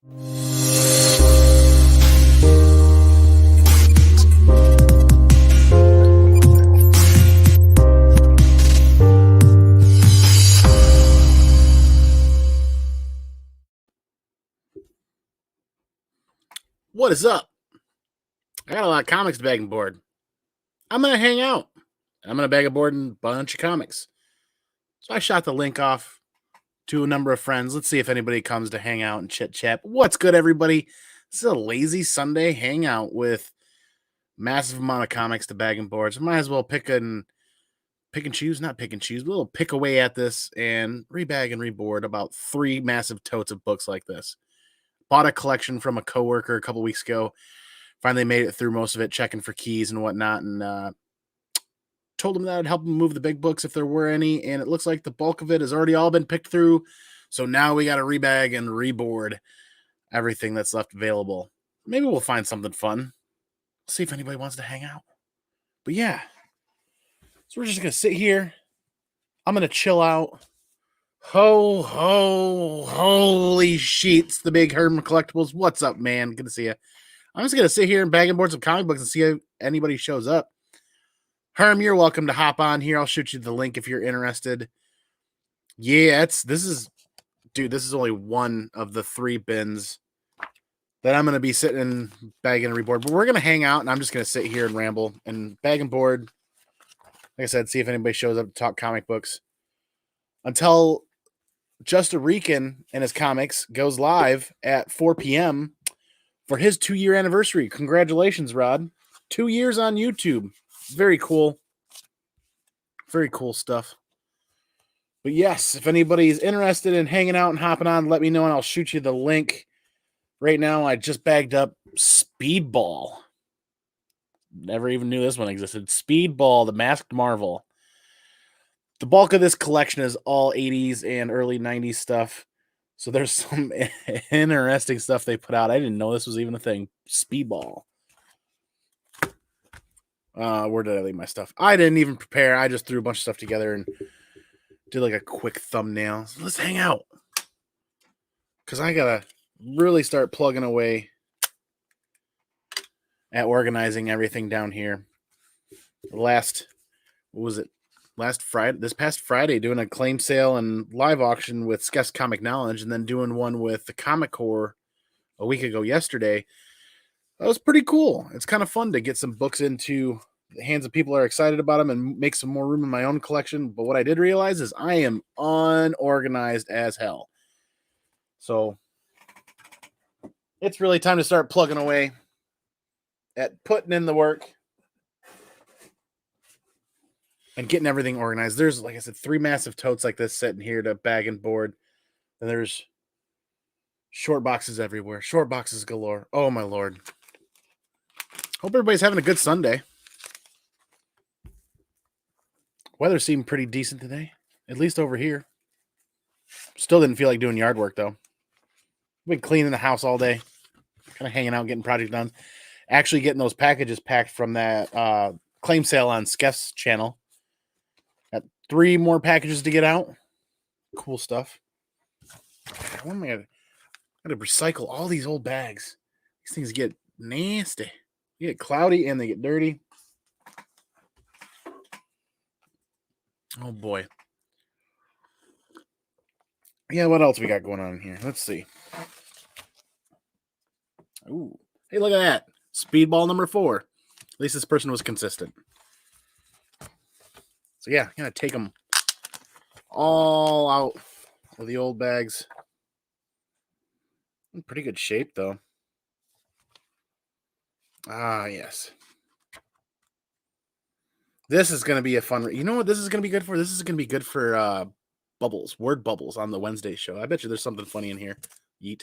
What is up? I got a lot of comics to bag and board. I'm going to hang out. I'm going to bag and board a bunch of comics. So I shot the link off to a number of friends. Let's see if anybody comes to hang out and chit chat. What's good, everybody? This is a lazy Sunday hangout with massive amount of comics to bag and board. So might as well pick and choose, not pick and choose. We'll pick away at this and rebag and reboard about 3 massive totes of books like this. Bought a collection from a coworker a couple weeks ago. Finally made it through most of it, checking for keys and whatnot, and told him that I'd help him move the big books if there were any, and it looks like the bulk of it has already all been picked through, so now we got to rebag and reboard everything that's left available. Maybe we'll find something fun. See if anybody wants to hang out. But yeah, so we're just going to sit here. I'm going to chill out. Holy sheets, the Big Hermit Collectibles. What's up, man? Good to see you. I'm just going to sit here and bag and board some comic books and see if anybody shows up. Herm, you're welcome to hop on here. I'll shoot you the link if you're interested. Yeah, this is only one of the 3 bins that I'm going to be sitting and bagging and reboard. But we're going to hang out, and I'm just going to sit here and ramble and bag and board. Like I said, see if anybody shows up to talk comic books. Until Just a Rican and his comics goes live at 4 p.m. for his 2-year anniversary. Congratulations, Rod. 2 years on YouTube. Very cool. Very cool stuff. But yes, if anybody's interested in hanging out and hopping on, let me know and I'll shoot you the link. Right now, I just bagged up Speedball. Never even knew this one existed. Speedball, the Masked Marvel. The bulk of this collection is all 80s and early 90s stuff. So there's some interesting stuff they put out. I didn't know this was even a thing. Speedball. Where did I leave my stuff? I didn't even prepare. I just threw a bunch of stuff together and did like a quick thumbnail. So let's hang out. Because I got to really start plugging away at organizing everything down here. Last Friday, this past Friday, doing a claim sale and live auction with Skeff's Comic Knowledge, and then doing one with the Comic Core a week ago yesterday. That was pretty cool. It's kind of fun to get some books into the hands of people that are excited about them and make some more room in my own collection. But what I did realize is I am unorganized as hell. So it's really time to start plugging away at putting in the work and getting everything organized. There's, like I said, 3 massive totes like this sitting here to bag and board. And there's short boxes everywhere. Short boxes galore. Oh, my Lord. Hope everybody's having a good Sunday. Weather seemed pretty decent today, at least over here. Still didn't feel like doing yard work, though. Been cleaning the house all day. Kind of hanging out, getting projects done. Actually getting those packages packed from that claim sale on Skeff's channel. Got 3 more packages to get out. Cool stuff. What am I going to... I got to recycle all these old bags. These things get nasty. They get cloudy and they get dirty. Oh, boy. Yeah, what else we got going on here? Let's see. Ooh. Hey, look at that. Speedball number 4. At least this person was consistent. So, yeah, I'm going to take them all out of the old bags. In pretty good shape, though. Ah, yes. This is going to be a fun... You know what this is going to be good for? This is going to be good for bubbles, word bubbles on the Wednesday show. I bet you there's something funny in here. Yeet.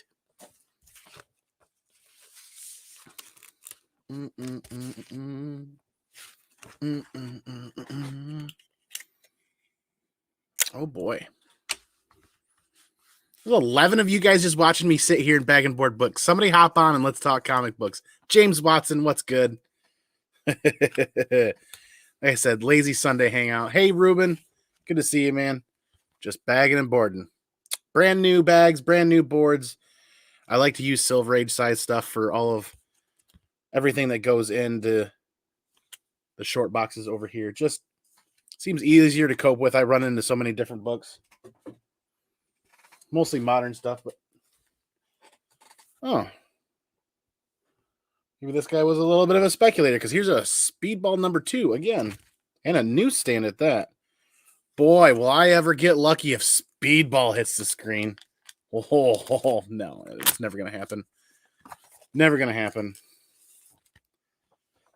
Oh, boy. There's 11 of you guys just watching me sit here and bag and board books. Somebody hop on and let's talk comic books. James Watson, what's good? Like I said, lazy Sunday hangout. Hey, Ruben. Good to see you, man. Just bagging and boarding. Brand new bags, brand new boards. I like to use Silver Age size stuff for all of everything that goes into the short boxes over here. Just seems easier to cope with. I run into so many different books. Mostly modern stuff, but oh. Maybe this guy was a little bit of a speculator because here's a Speedball number 2 again. And a newsstand at that. Boy, will I ever get lucky if Speedball hits the screen. Oh, no, it's never going to happen. Never going to happen.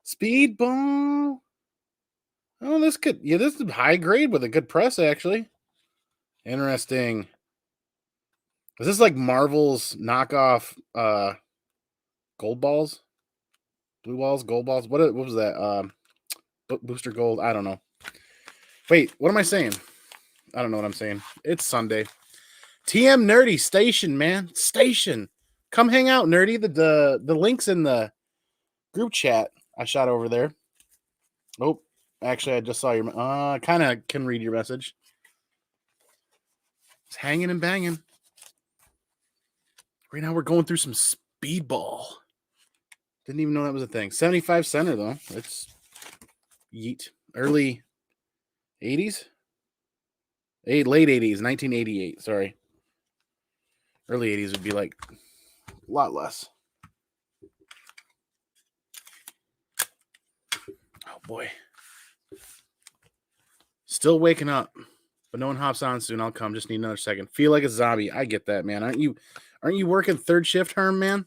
Speedball. Oh, this is high grade with a good press, actually. Interesting. Is this like Marvel's knockoff gold balls? Blue balls, gold balls? What was that? Booster gold? I don't know. Wait, what am I saying? I don't know what I'm saying. It's Sunday. TM Nerdy Station, man. Station. Come hang out, Nerdy. The link's in the group chat I shot over there. Oh, actually, I just saw your... I kind of can read your message. It's hanging and banging. Right now, we're going through some Speedball. Didn't even know that was a thing. 75 center, though. It's yeet. Early 80s? Late 80s, 1988. Sorry. Early 80s would be like a lot less. Oh, boy. Still waking up, but no one hops on soon. I'll come. Just need another second. Feel like a zombie. I get that, man. Aren't you working third shift, Herm, man?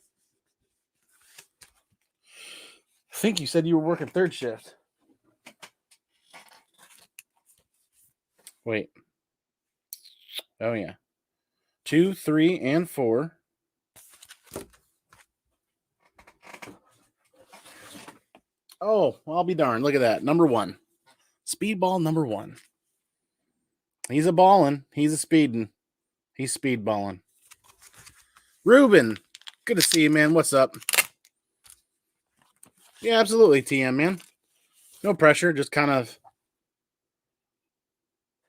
I think you said you were working third shift. Wait. Oh, yeah. 2, 3, and 4. Oh, well, I'll be darned. Look at that. Number 1. Speedball number 1. He's a ballin'. He's a speedin'. He's speedballing. Ruben, good to see you, man. What's up? Yeah, absolutely, TM, man. No pressure. Just kind of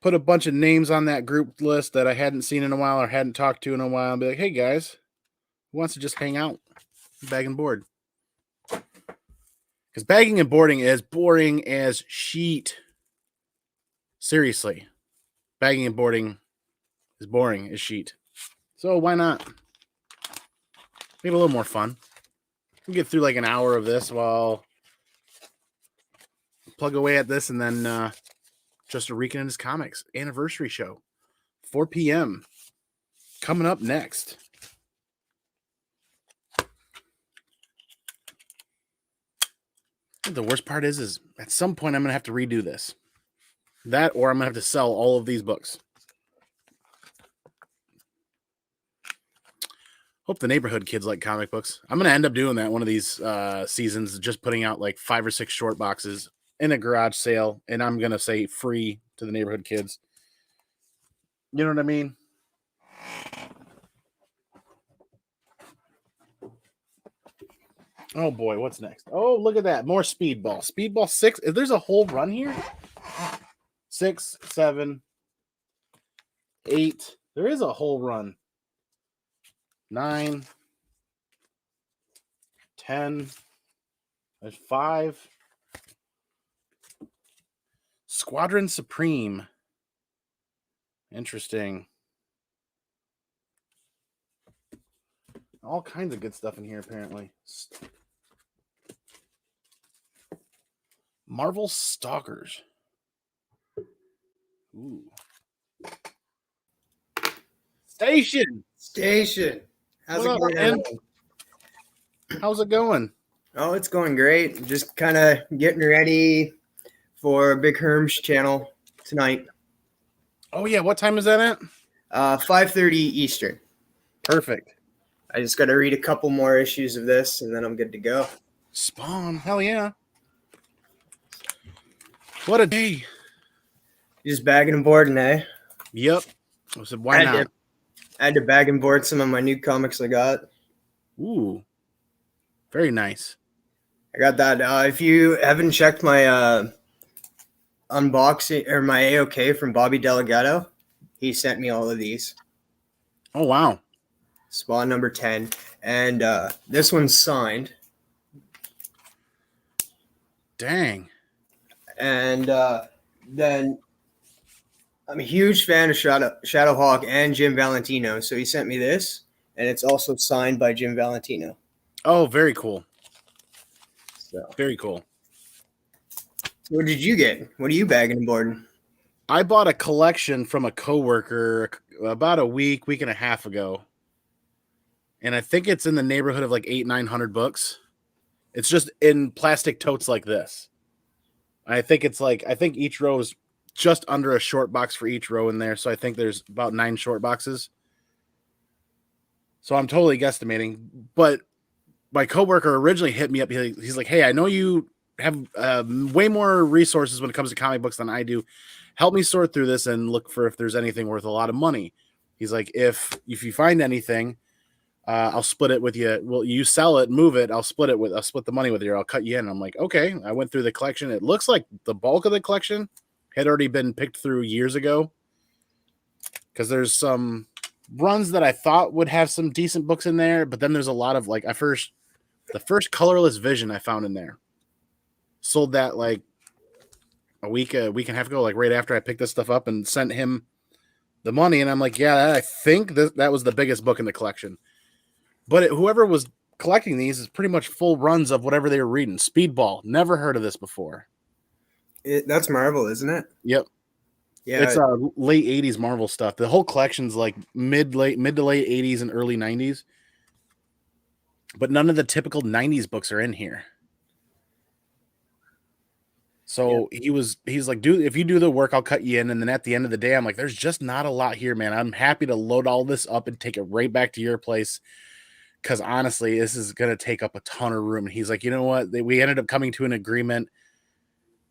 put a bunch of names on that group list that I hadn't seen in a while or hadn't talked to in a while and be like, hey, guys, who wants to just hang out, bag and board? Because bagging and boarding is boring as sheet. Seriously. Bagging and boarding is boring as sheet. So why not? Make it a little more fun. We get through like an hour of this while plug away at this and then just a Rican and his comics anniversary show. 4 p.m. coming up next. The worst part is at some point I'm going to have to redo this. That or I'm going to have to sell all of these books. Hope the neighborhood kids like comic books. I'm going to end up doing that one of these seasons, just putting out like 5 or 6 short boxes in a garage sale, and I'm going to say free to the neighborhood kids. You know what I mean? Oh, boy, what's next? Oh, look at that. More Speedball. Speedball 6. If there's a whole run here? 6, 7, 8. There is a whole run. 9, 10. There's 5. Squadron Supreme. Interesting. All kinds of good stuff in here, apparently. Marvel Stalkers. Ooh. Station. How's it going, man? How's it going? Oh, it's going great. Just kind of getting ready for Big Herm's channel tonight. Oh, yeah. What time is that at? 5:30 Eastern. Perfect. I just got to read a couple more issues of this, and then I'm good to go. Spawn. Hell yeah. What a day. Just bagging and boarding, eh? Yep. I said, why not? I had to bag and board some of my new comics I got. Ooh. Very nice. I got that. If you haven't checked my unboxing or my AOK from Bobby Delgado, he sent me all of these. Oh, wow. Spawn number 10. and this one's signed. Dang. And then I'm a huge fan of Shadowhawk and Jim Valentino, so he sent me this, and it's also signed by Jim Valentino. Oh, very cool. So, Very cool. what did you get? What are you bagging and boarding? I bought a collection from a coworker about a week and a half ago. And I think it's in the neighborhood of like 800-900 books. It's just in plastic totes like this. I think each row is just under a short box for each row in there. So I think there's about 9 short boxes. So I'm totally guesstimating. But my coworker originally hit me up. He's like, hey, I know you have way more resources when it comes to comic books than I do. Help me sort through this and look for if there's anything worth a lot of money. He's like, if you find anything, I'll split it with you. Well, you sell it, move it. I'll split the money with you. I'll cut you in. I'm like, okay. I went through the collection. It looks like the bulk of the collection had already been picked through years ago. Because there's some runs that I thought would have some decent books in there, but then there's a lot of like the first colorless Vision I found in there. Sold that like a week and a half ago, like right after I picked this stuff up and sent him the money. And I'm like, yeah, I think that was the biggest book in the collection. But whoever was collecting these is pretty much full runs of whatever they were reading. Speedball. Never heard of this before. That's Marvel, isn't it? Yep. Yeah. It's late 80s Marvel stuff. The whole collection's like mid to late 80s and early 90s. But none of the typical 90s books are in here. So he's like, dude, if you do the work, I'll cut you in. And then at the end of the day, I'm like, there's just not a lot here, man. I'm happy to load all this up and take it right back to your place. Because honestly, this is going to take up a ton of room. And he's like, you know what? We ended up coming to an agreement.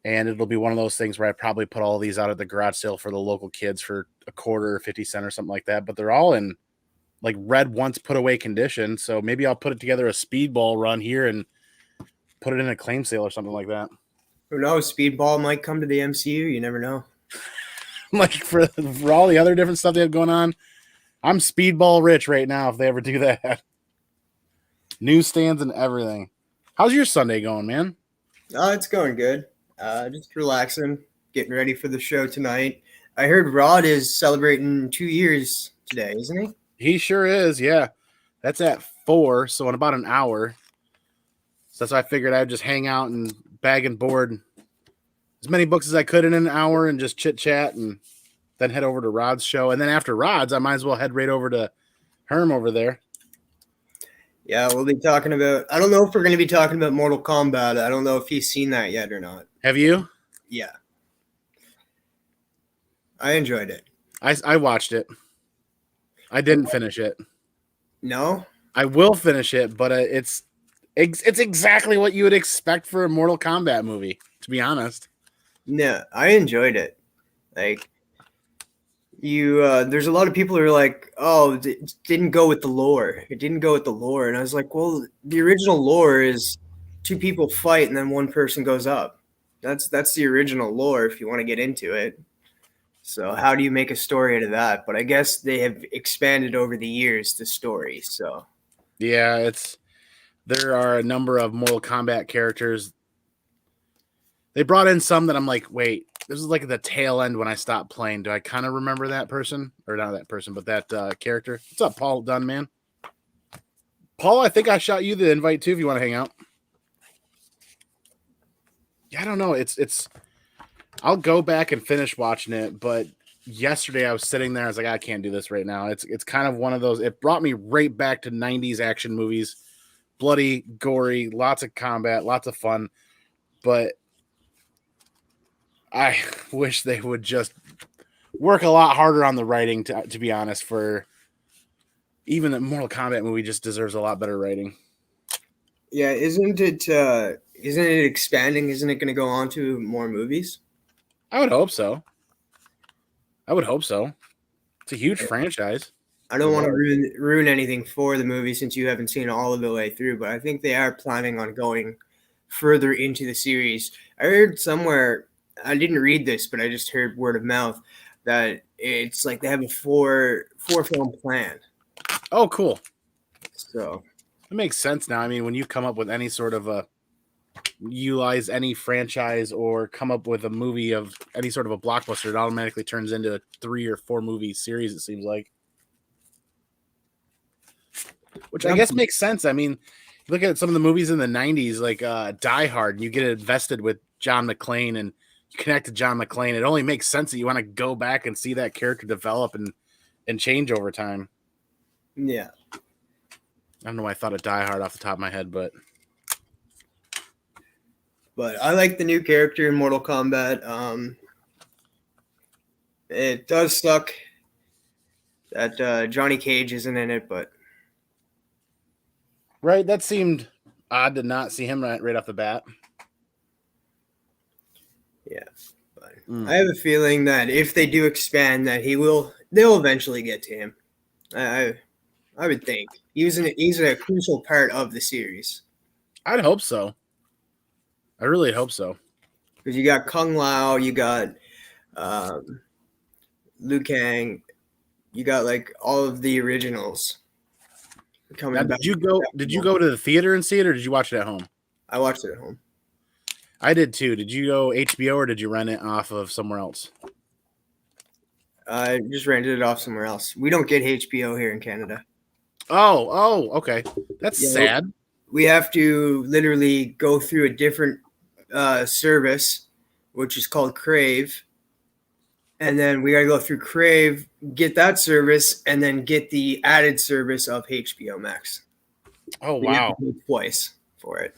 And it'll be one of those things where I probably put all these out at the garage sale for the local kids for a quarter or 50 cents or something like that. But they're all in like red once put away condition. So maybe I'll put it together a Speedball run here and put it in a claim sale or something like that. Who knows? Speedball might come to the MCU. You never know. Like for all the other different stuff they have going on, I'm Speedball rich right now if they ever do that. Newsstands and everything. How's your Sunday going, man? Oh, it's going good. Just relaxing, getting ready for the show tonight. I heard Rod is celebrating 2 years today, isn't he? He sure is, yeah. That's at 4, so in about an hour. So that's why I figured I'd just hang out and bag and board as many books as I could in an hour and just chit chat and then head over to Rod's show. And then after Rod's, I might as well head right over to Herm over there. Yeah, we'll be talking about, I don't know if we're going to be talking about Mortal Kombat. I don't know if he's seen that yet or not. Have you? Yeah. I enjoyed it. I watched it. I didn't finish it. No? I will finish it, but it's exactly what you would expect for a Mortal Kombat movie, to be honest. No, I enjoyed it. Like, there's a lot of people who are like, oh, it didn't go with the lore. It didn't go with the lore. And I was like, well, the original lore is 2 people fight and then 1 person goes up. That's the original lore if you want to get into it. So how do you make a story out of that? But I guess they have expanded over the years the story. So yeah, there are a number of Mortal Kombat characters. They brought in some that I'm like, wait, this is like the tail end when I stopped playing. Do I kind of remember that person? Or not that person, but that character. What's up, Paul Dunn, man? Paul, I think I shot you the invite too if you want to hang out. Yeah, I don't know. It's I'll go back and finish watching it, but yesterday I was sitting there, I was like, I can't do this right now. It's kind of one of those, it brought me right back to 90s action movies. Bloody, gory, lots of combat, lots of fun. But I wish they would just work a lot harder on the writing, to be honest, for even the Mortal Kombat movie just deserves a lot better writing. yeah, isn't it expanding? Isn't it going to go on to more movies? I would hope so. It's a huge franchise. I don't want to ruin anything for the movie since you haven't seen it all the way through, but I think they are planning on going further into the series. I heard somewhere, I didn't read this, but I just heard word of mouth that it's like they have a four film plan. Oh, cool. So It makes sense now. I mean, when you come up with any sort of a utilize any franchise or come up with a movie of any sort of a blockbuster, it automatically turns into a 3 or 4 movie series, it seems like. Which I guess makes sense. I mean, look at some of the movies in the 90s, like Die Hard, and you get invested with John McClane and you connect to John McClane. It only makes sense that you want to go back and see that character develop and change over time. Yeah. I don't know why I thought of Die Hard off the top of my head, but I like the new character in Mortal Kombat. It does suck that Johnny Cage isn't in it, but right, that seemed odd to not see him right off the bat. Yeah, but I have a feeling that if they do expand, that they'll eventually get to him. I would think he's a crucial part of the series. I'd hope so. I really hope so. Because you got Kung Lao, you got Liu Kang, you got like all of the originals coming now, back. Did you go to the theater and see it, or did you watch it at home? I watched it at home. I did too. Did you go HBO or did you rent it off of somewhere else? I just rented it off somewhere else. We don't get HBO here in Canada. Oh, okay. That's sad. We have to literally go through a different service, which is called Crave. And then we got to go through Crave, get that service, and then get the added service of HBO Max. Oh, wow. Twice for it.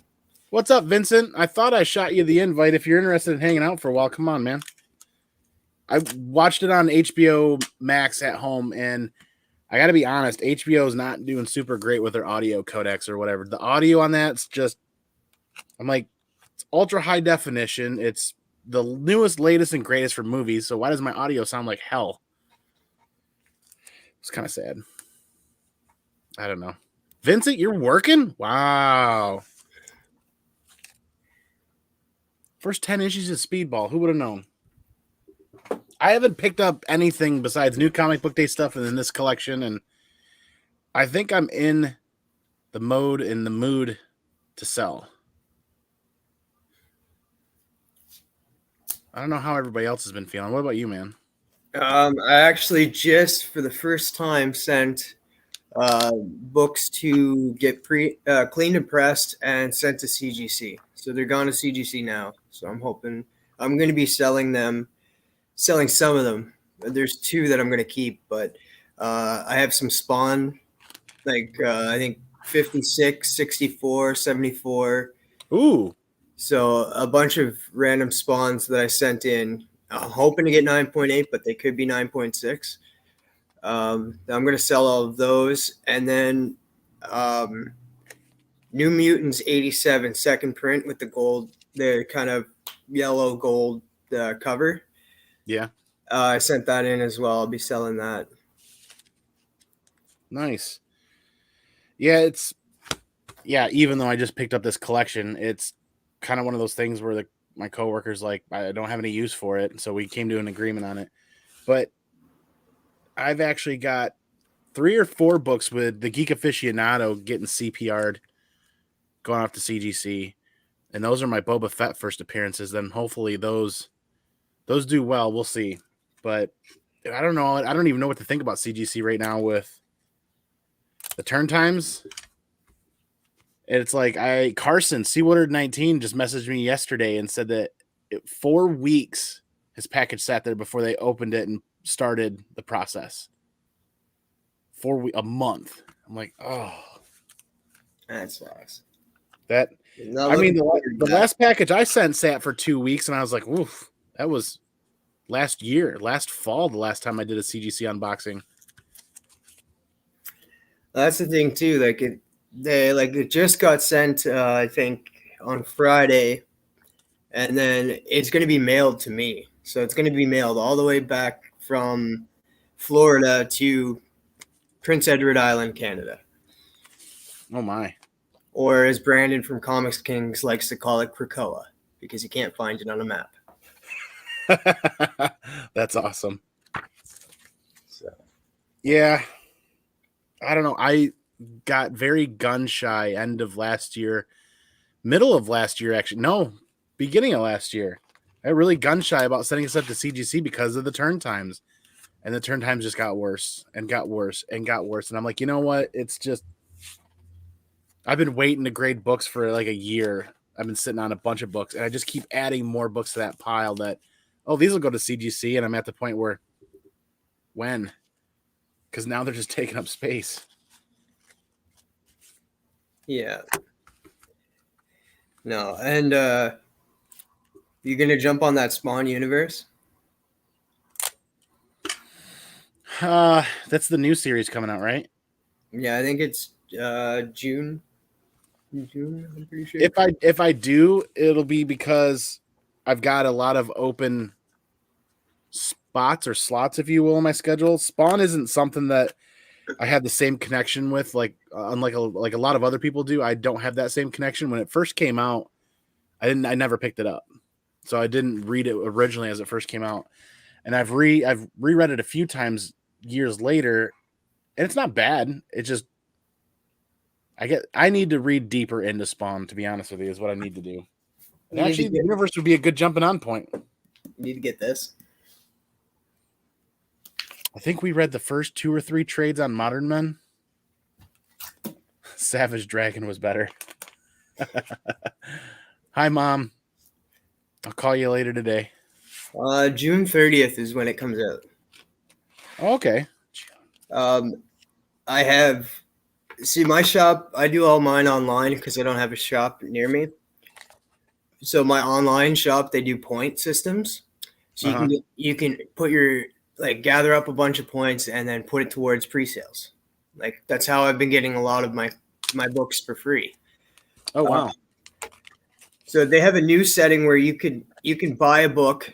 What's up, Vincent? I thought I shot you the invite. If you're interested in hanging out for a while, come on, man. I watched it on HBO Max at home, and I got to be honest, HBO is not doing super great with their audio codecs or whatever. The audio on that's just, I'm like, it's ultra high definition. It's the newest, latest, and greatest for movies. So why does my audio sound like hell? It's kind of sad. I don't know. Vincent, you're working? Wow. First 10 issues of Speedball. Who would have known? I haven't picked up anything besides new comic book day stuff and then this collection, and I think I'm in the mood to sell. I don't know how everybody else has been feeling. What about you, man? I actually just for the first time sent books to get cleaned and pressed and sent to CGC. So they're gone to CGC now. So I'm hoping I'm going to be selling some of them. There's 2 that I'm going to keep, but I have some Spawn, like I think 56, 64, 74. Ooh. So a bunch of random Spawns that I sent in. I'm hoping to get 9.8, but they could be 9.6. I'm going to sell all of those. And then New Mutants 87 second print with the kind of yellow gold cover. Yeah. I sent that in as well. I'll be selling that. Nice. Yeah, even though I just picked up this collection, it's kind of one of those things where my coworker's like, I don't have any use for it. So we came to an agreement on it. But I've actually got 3 or 4 books with the Geek Aficionado getting CPR'd, going off to CGC. And those are my Boba Fett first appearances. Then hopefully those do well. We'll see. But I don't know. I don't even know what to think about CGC right now with the turn times. It's like Carson, Seawater 19 just messaged me yesterday and said that 4 weeks his package sat there before they opened it and started the process. A month. I'm like, oh, that sucks. The last package I sent sat for 2 weeks, and I was like, oof, that was last fall, the last time I did a CGC unboxing. That's the thing too. It just got sent, I think, on Friday, and then it's going to be mailed to me. So it's going to be mailed all the way back from Florida to Prince Edward Island, Canada. Oh my! Or as Brandon from Comics Kings likes to call it, Krakoa, because you can't find it on a map. That's awesome. So, yeah, I don't know. got very gun shy end of last year, middle of last year, actually. No, beginning of last year. I got really gun shy about setting us up to CGC because of the turn times. And the turn times just got worse and got worse and got worse. And I'm like, you know what? It's just, I've been waiting to grade books for like a year. I've been sitting on a bunch of books, and I just keep adding more books to that pile that, oh, these will go to CGC. And I'm at the point where, when? Because now they're just taking up space. Yeah. No, and you gonna jump on that Spawn universe? That's the new series coming out, right? Yeah, I think it's June. June, I'm pretty sure. If I do, it'll be because I've got a lot of open spots or slots, if you will, in my schedule. Spawn isn't something that I have the same connection with, like unlike a lot of other people do. I don't have that same connection. When it first came out, I never picked it up, so I didn't read it originally as it first came out, and I've reread it a few times years later, and it's not bad. It just I need to read deeper into Spawn, to be honest with you, is what I need to do. And actually, the universe would be a good jumping on point. You need to get this. I think we read the first 2 or 3 trades on Modern Men. Savage Dragon was better. Hi, Mom. I'll call you later today. June 30th is when it comes out. Oh, okay. I have... See, my shop, I do all mine online because I don't have a shop near me. So my online shop, they do point systems. So you can put your, like, gather up a bunch of points and then put it towards pre-sales. Like, that's how I've been getting a lot of my books for free. Oh, wow. So they have a new setting where you can buy a book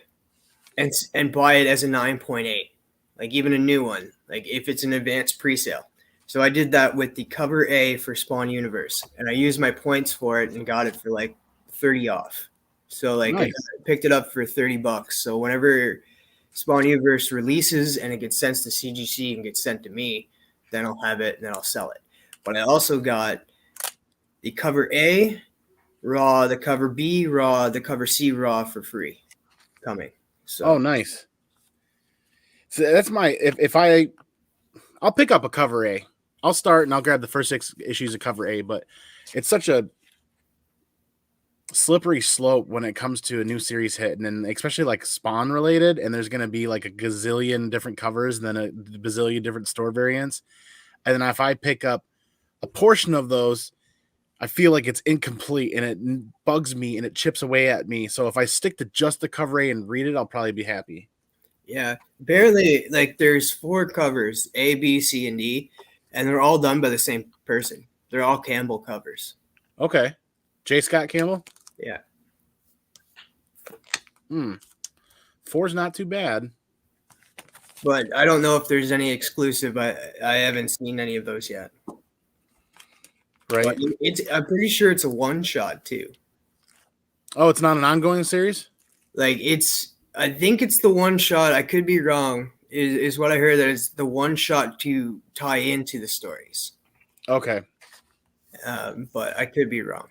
and buy it as a 9.8, like even a new one, like if it's an advanced pre-sale. So I did that with the cover A for Spawn Universe, and I used my points for it and got it for like 30 off. So like nice. I picked it up for $30. So whenever Spawn Universe releases and it gets sent to CGC and gets sent to me, then I'll have it and then I'll sell it. But I also got the cover A raw, the cover B raw, the cover C raw for free coming. So oh, nice. So that's my I'll pick up a cover A. I'll start and I'll grab the first 6 issues of cover A, but it's such a slippery slope when it comes to a new series hit, and then especially like Spawn related, and there's going to be like a gazillion different covers and then a bazillion different store variants. And then if I pick up a portion of those, I feel like it's incomplete and it bugs me and it chips away at me. So if I stick to just the cover A and read it, I'll probably be happy. Yeah. Apparently, like, there's 4 covers, A, B, C, and D, and they're all done by the same person. They're all Campbell covers. Okay. J. Scott Campbell? Yeah. 4's not too bad. But I don't know if there's any exclusive. I haven't seen any of those yet. Right. But I'm pretty sure it's a one-shot, too. Oh, it's not an ongoing series? Like, I think it's the one-shot. I could be wrong, is what I heard, that it's the one-shot to tie into the stories. Okay. But I could be wrong.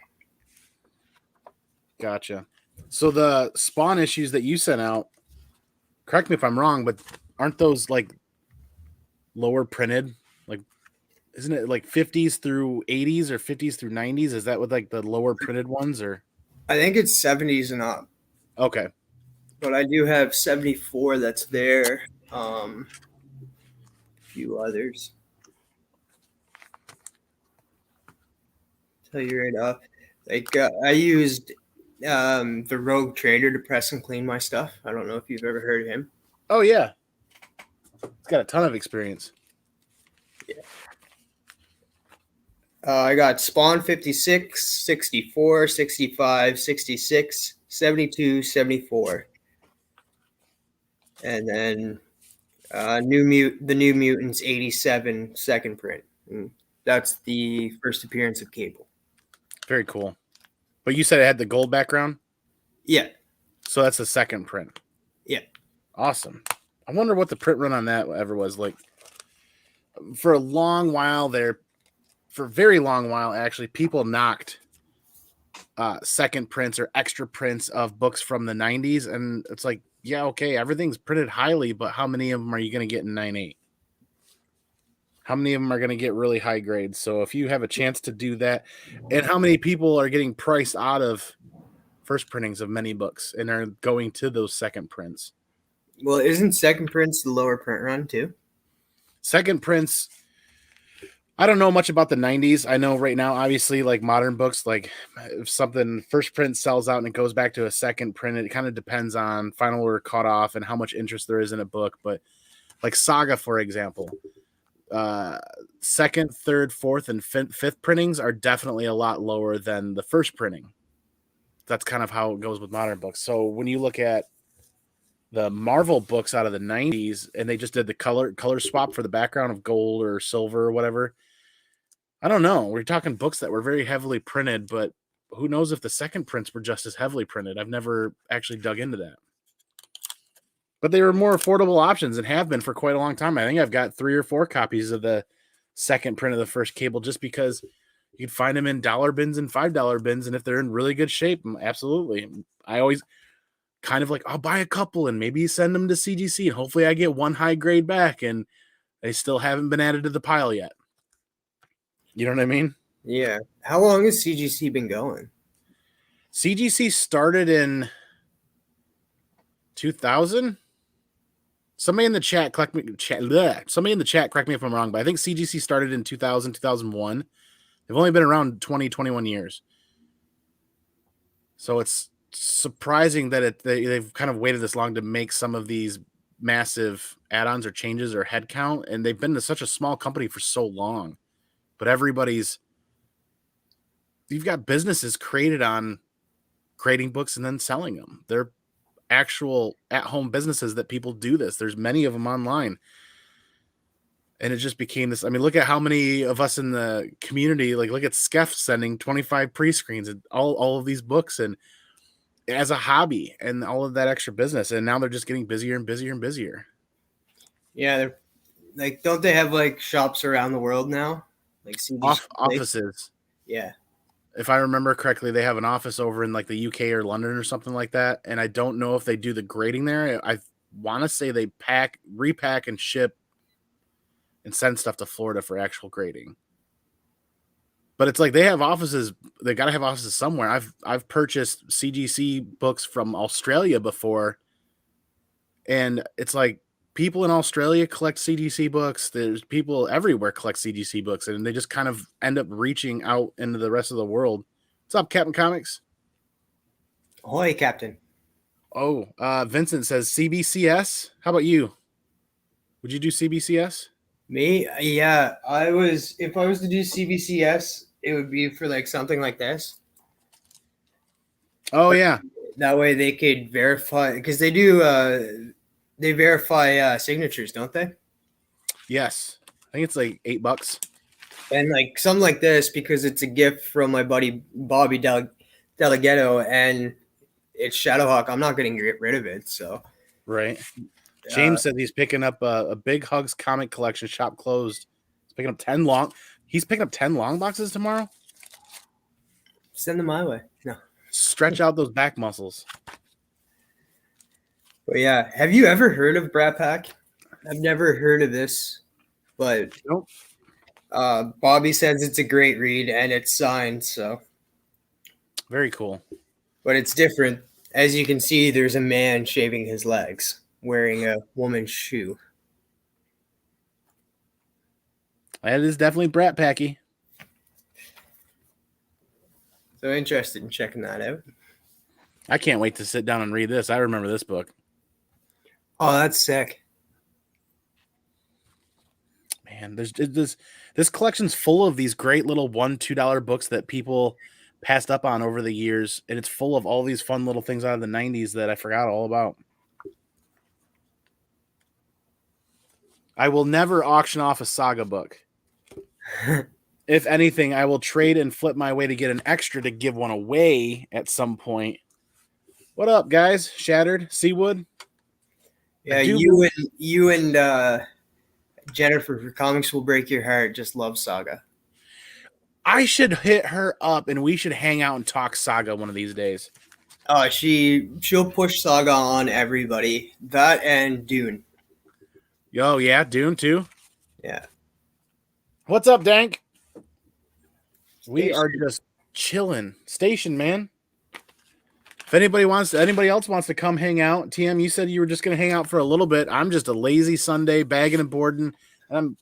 Gotcha. So the Spawn issues that you sent out, correct me if I'm wrong, but aren't those like lower printed? Like, isn't it like 50s through 80s or 50s through 90s? Is that with like the lower printed ones, or? I think it's 70s and up. Okay. But I do have 74 that's there. A few others. Tell you right off. Like, I used the Rogue Trader to press and clean my stuff. I don't know if you've ever heard of him. Oh, yeah. He's got a ton of experience. Yeah. I got Spawn 56, 64, 65, 66, 72, 74. And then the New Mutants 87 second print. And that's the first appearance of Cable. Very cool. But you said it had the gold background? Yeah. So that's the second print. Yeah. Awesome. I wonder what the print run on that ever was like. For a long while there, for a very long while, actually, people knocked second prints or extra prints of books from the 90s. And it's like, yeah, okay, everything's printed highly, but how many of them are you going to get in 9.8? How many of them are going to get really high grades? So if you have a chance to do that, and how many people are getting priced out of first printings of many books and are going to those second prints? Well, isn't second prints the lower print run too? Second prints, I don't know much about the 90s. I know right now, obviously, like modern books, like if something first print sells out and it goes back to a second print, it kind of depends on final order cutoff and how much interest there is in a book. But like Saga, for example, second, third, fourth, and fifth printings are definitely a lot lower than the first printing. That's kind of how it goes with modern books. So when you look at the Marvel books out of the 90s and they just did the color swap for the background of gold or silver or whatever, I don't know. We're talking books that were very heavily printed, but who knows if the second prints were just as heavily printed. I've never actually dug into that. But they were more affordable options and have been for quite a long time. I think I've got 3 or 4 copies of the second print of the first Cable just because you'd find them in dollar bins and $5 bins. And if they're in really good shape, absolutely. I always kind of like, I'll buy a couple and maybe send them to CGC and hopefully I get one high grade back, and they still haven't been added to the pile yet. You know what I mean? Yeah. How long has CGC been going? CGC started in 2000. Somebody in the chat, somebody in the chat, correct me if I'm wrong, but I think CGC started in 2000, 2001. They've only been around 20, 21 years. So it's surprising that they've kind of waited this long to make some of these massive add-ons or changes or headcount, and they've been such a small company for so long. But you've got businesses created on creating books and then selling them. They're actual at-home businesses that people do this. There's many of them online. And it just became this. I mean, look at how many of us in the community, like look at Skeff sending 25 pre-screens and all of these books and as a hobby and all of that extra business. And now they're just getting busier and busier and busier. Yeah. They're like, don't they have like shops around the world now? Like offices. Yeah. If I remember correctly, they have an office over in like the UK or London or something like that. And I don't know if they do the grading there. I want to say they repack and ship and send stuff to Florida for actual grading. But it's like they have offices. They got to have offices somewhere. I've purchased CGC books from Australia before. And it's like people in Australia collect CGC books. There's people everywhere collect CGC books, and they just kind of end up reaching out into the rest of the world. What's up, Captain Comics? Ahoy, Captain. Oh, Vincent says CBCS. How about you? Would you do CBCS? Me? Yeah, if I was to do CBCS, it would be for like something like this. Oh, yeah. That way they could verify, because they do they verify signatures, don't they? Yes. I think it's like $8. And like something like this, because it's a gift from my buddy Bobby Delegato, and it's Shadowhawk. I'm not going to get rid of it. So right. James said he's picking up a Big Hugs comic collection. Shop closed. He's picking up 10 long. He's picking up 10 long boxes tomorrow. Send them my way. No. Stretch out those back muscles. But yeah, have you ever heard of Brat Pack? I've never heard of this, but nope. Bobby says it's a great read and it's signed, so very cool. But it's different. As you can see, there's a man shaving his legs, wearing a woman's shoe. That is definitely Brat Packy. So interested in checking that out. I can't wait to sit down and read this. I remember this book. Oh, that's sick. Man, there's this collection's full of these great little $1, $2 books that people passed up on over the years, and it's full of all these fun little things out of the 90s that I forgot all about. I will never auction off a Saga book. If anything, I will trade and flip my way to get an extra to give one away at some point. What up, guys? Shattered, Seawood. Yeah, you and Jennifer for Comics Will Break Your Heart just love Saga. I should hit her up and we should hang out and talk Saga one of these days. Oh, she'll push Saga on everybody. That and Dune. Yo, yeah, Dune too. Yeah. What's up, Dank? We Station. are just chilling. Station, man. If anybody else wants to come hang out, TM, you said you were just going to hang out for a little bit. I'm just a lazy Sunday bagging and boarding. And I'm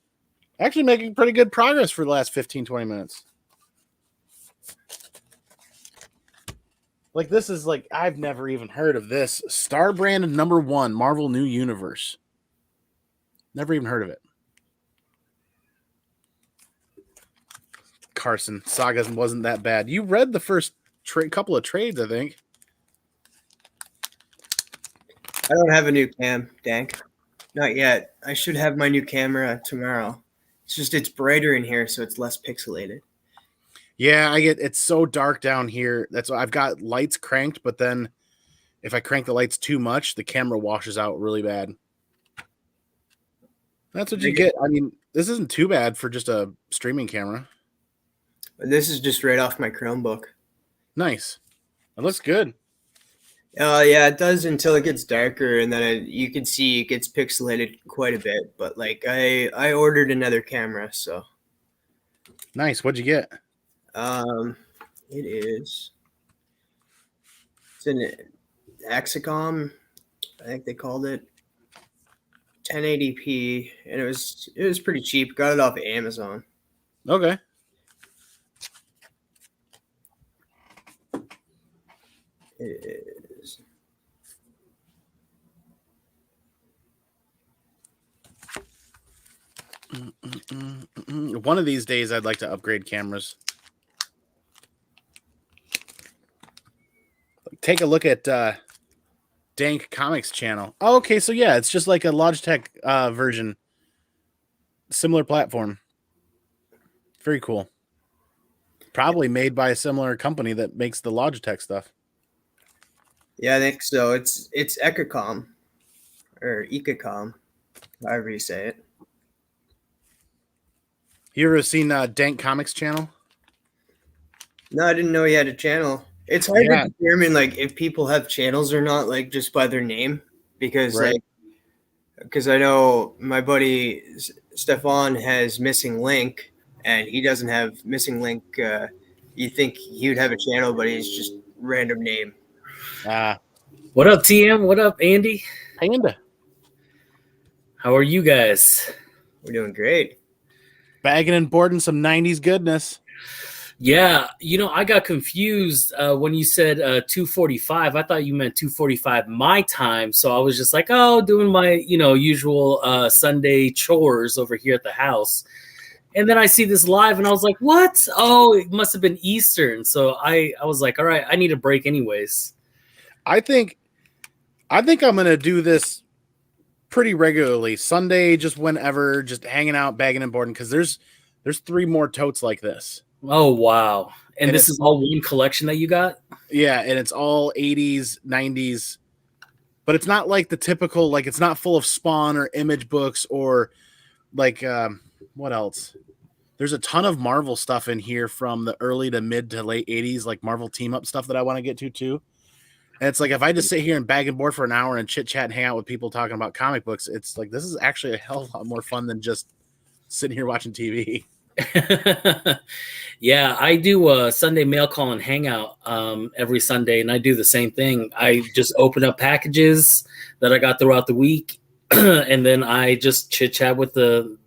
actually making pretty good progress for the last 15, 20 minutes. Like, this is like, I've never even heard of this. Star Brand #1, Marvel New Universe. Never even heard of it. Carson, Saga wasn't that bad. You read the first couple of trades, I think. I don't have a new cam, Dank. Not yet. I should have my new camera tomorrow. It's just it's brighter in here, so it's less pixelated. Yeah, it's so dark down here. That's why I've got lights cranked, but then if I crank the lights too much, the camera washes out really bad. That's what you get. I mean, this isn't too bad for just a streaming camera. This is just right off my Chromebook. Nice. It looks good. Yeah, it does until it gets darker, and then you can see it gets pixelated quite a bit. But like, I ordered another camera, so nice. What'd you get? It's an Axicom, I think they called it, 1080p, and it was pretty cheap. Got it off of Amazon. Okay. It is. One of these days, I'd like to upgrade cameras. Take a look at Dank Comics channel. Oh, okay, so yeah, it's just like a Logitech version. Similar platform. Very cool. Probably made by a similar company that makes the Logitech stuff. Yeah, I think so. It's Ecacom or Ecacom, however you say it. You ever seen Dank Comics channel? No, I didn't know he had a channel. It's hard to determine like if people have channels or not, like just by their name, because because I know my buddy Stefan has Missing Link, and he doesn't have Missing Link. You think he would have a channel, but he's just random name. What up, TM? What up, Andy? Panda. How are you guys? We're doing great. Bagging and boarding some 90s goodness. Yeah, I got confused when you said 2:45. I thought you meant 2:45 my time, so I was just like, oh, doing my usual Sunday chores over here at the house. And then I see this live, and I was like, what? Oh, it must have been Eastern. So I was like, all right, I need a break anyways. I think I'm gonna do this pretty regularly. Sunday, just whenever, just hanging out, bagging and boarding, because there's 3 more totes like this. Oh wow! And this is all one collection that you got? Yeah, and it's all 80s, 90s, but it's not like the typical, like it's not full of Spawn or Image books or like what else? There's a ton of Marvel stuff in here from the early to mid to late 80s, like Marvel team up stuff that I want to get to too. And it's like if I just sit here and bag and board for an hour and chit chat and hang out with people talking about comic books, it's like this is actually a hell of a lot more fun than just sitting here watching TV. Yeah, I do a Sunday mail call and hangout every Sunday, and I do the same thing. I just open up packages that I got throughout the week, and then I just chit chat with the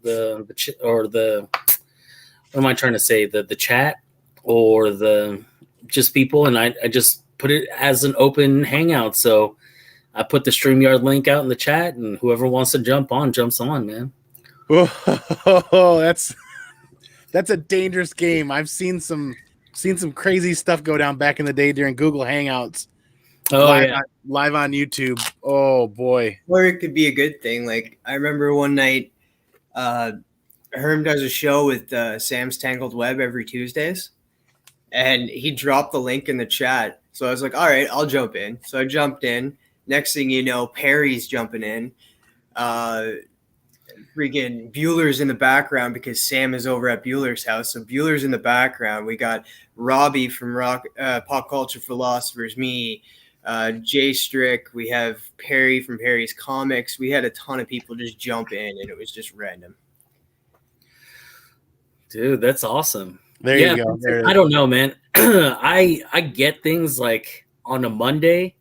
what am I trying to say, the chat or the just people, and I just put it as an open hangout. So I put the StreamYard link out in the chat, and whoever wants to jump on jumps on, man. Oh, that's a dangerous game. I've seen some crazy stuff go down back in the day during Google Hangouts. Oh, live on YouTube. Oh boy. Or it could be a good thing. Like I remember one night, Herm does a show with Sam's Tangled Web every Tuesdays, and he dropped the link in the chat. So I was like, all right, I'll jump in. So I jumped in. Next thing you know, Perry's jumping in. freaking Bueller's in the background because Sam is over at Bueller's house. So Bueller's in the background. We got Robbie from Pop Culture Philosophers, me, Jay Strick. We have Perry from Perry's Comics. We had a ton of people just jump in, and it was just random. Dude, that's awesome. There you go. I don't know, man. I get things like on a Monday,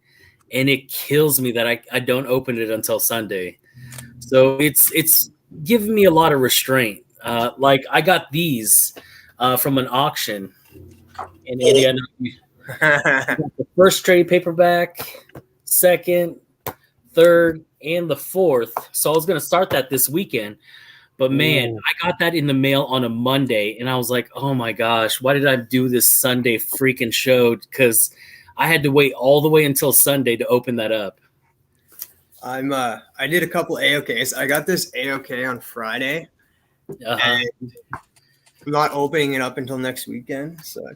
and it kills me that I don't open it until Sunday. So it's giving me a lot of restraint. Like I got these from an auction in Indiana. The first trade paperback, second, third, and the fourth. So I was gonna start that this weekend. But man, I got that in the mail on a Monday, and I was like, oh my gosh, why did I do this Sunday freaking show? Because I had to wait all the way until Sunday to open that up. I did a couple AOKs. I got this AOK on Friday, and I'm not opening it up until next weekend. So I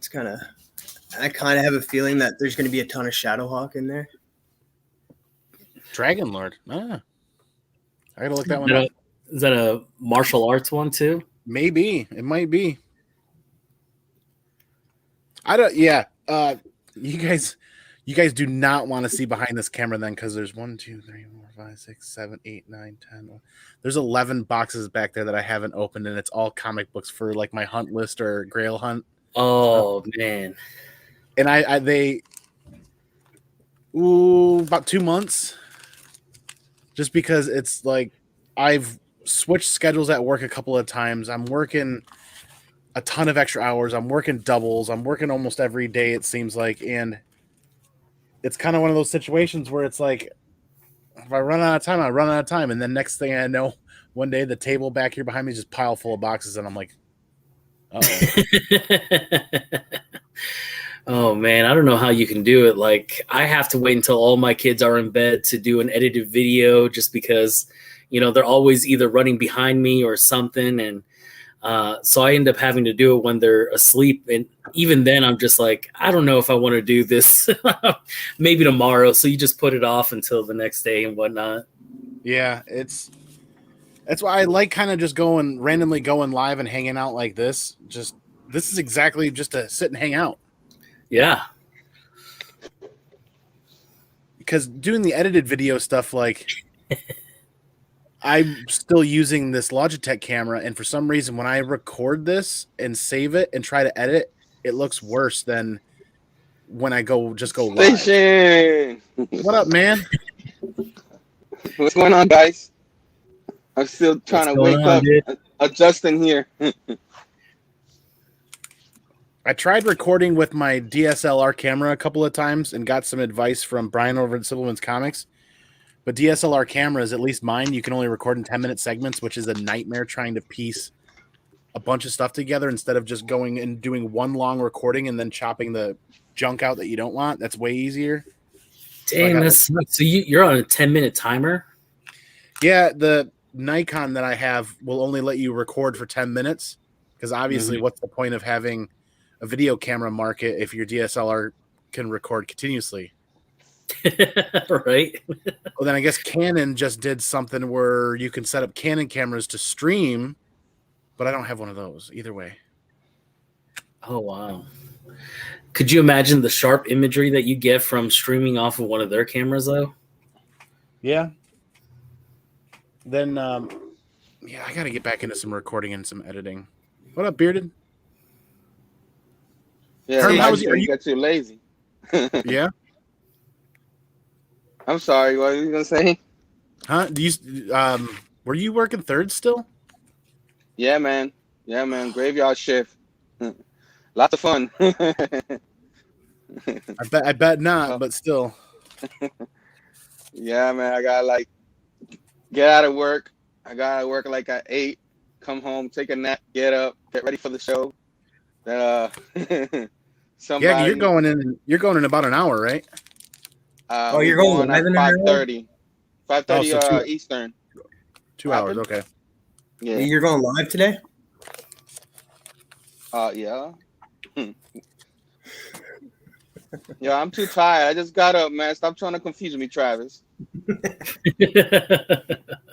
kind of have a feeling that there's going to be a ton of Shadowhawk in there. Dragon Lord. I gotta look that one up. Is that a martial arts one too? Maybe it might be. I don't. Yeah. You guys do not want to see behind this camera then, because there's 1, 2, 3, 4, 5, 6, 7, 8, 9, 10. There's 11 boxes back there that I haven't opened, and it's all comic books for like my hunt list or Grail hunt. Oh man. And about 2 months, just because it's like I've switched schedules at work a couple of times. I'm working a ton of extra hours. I'm working doubles. I'm working almost every day, it seems like. And it's kind of one of those situations where it's like, if I run out of time, I run out of time. And then next thing I know, one day the table back here behind me is just pile full of boxes. And I'm like, uh-oh. Oh man, I don't know how you can do it. Like I have to wait until all my kids are in bed to do an edited video, just because they're always either running behind me or something. And so I end up having to do it when they're asleep. And even then I'm just like, I don't know if I want to do this. Maybe tomorrow. So you just put it off until the next day and whatnot. Yeah, that's why I like kind of just randomly going live and hanging out like this. This is exactly just to sit and hang out. Yeah. Because doing the edited video stuff, like I'm still using this Logitech camera, and for some reason when I record this and save it and try to edit, it looks worse than when I go live. Station. What up, man? What's going on, guys? I'm still trying to wake up, adjusting here. I tried recording with my DSLR camera a couple of times and got some advice from Brian over at Simpleman's Comics. But DSLR cameras, at least mine, you can only record in 10-minute segments, which is a nightmare trying to piece a bunch of stuff together instead of just going and doing one long recording and then chopping the junk out that you don't want. That's way easier. Dang, so you're on a 10-minute timer? Yeah, the Nikon that I have will only let you record for 10 minutes because obviously what's the point of having a video camera market if your DSLR can record continuously? Right. Well, then I guess Canon just did something where you can set up Canon cameras to stream, but I don't have one of those either way. Oh, wow. Could you imagine the sharp imagery that you get from streaming off of one of their cameras, though? Yeah. Then, I got to get back into some recording and some editing. What up, Bearded? Yeah, Herm, you got too lazy. Yeah. I'm sorry. What were you gonna say? Huh? Were you working third still? Yeah, man. Graveyard shift. Lots of fun. I bet not, but still. Yeah, man. I gotta get out of work. I gotta work at 8. Come home, take a nap, get up, get ready for the show. Yeah, you're going in about an hour, right? You're going at 5:30. 5:30 Eastern. 2 hours, okay. Yeah. You're going live today? Yeah. Yeah, I'm too tired. I just got up, man. Stop trying to confuse me, Travis.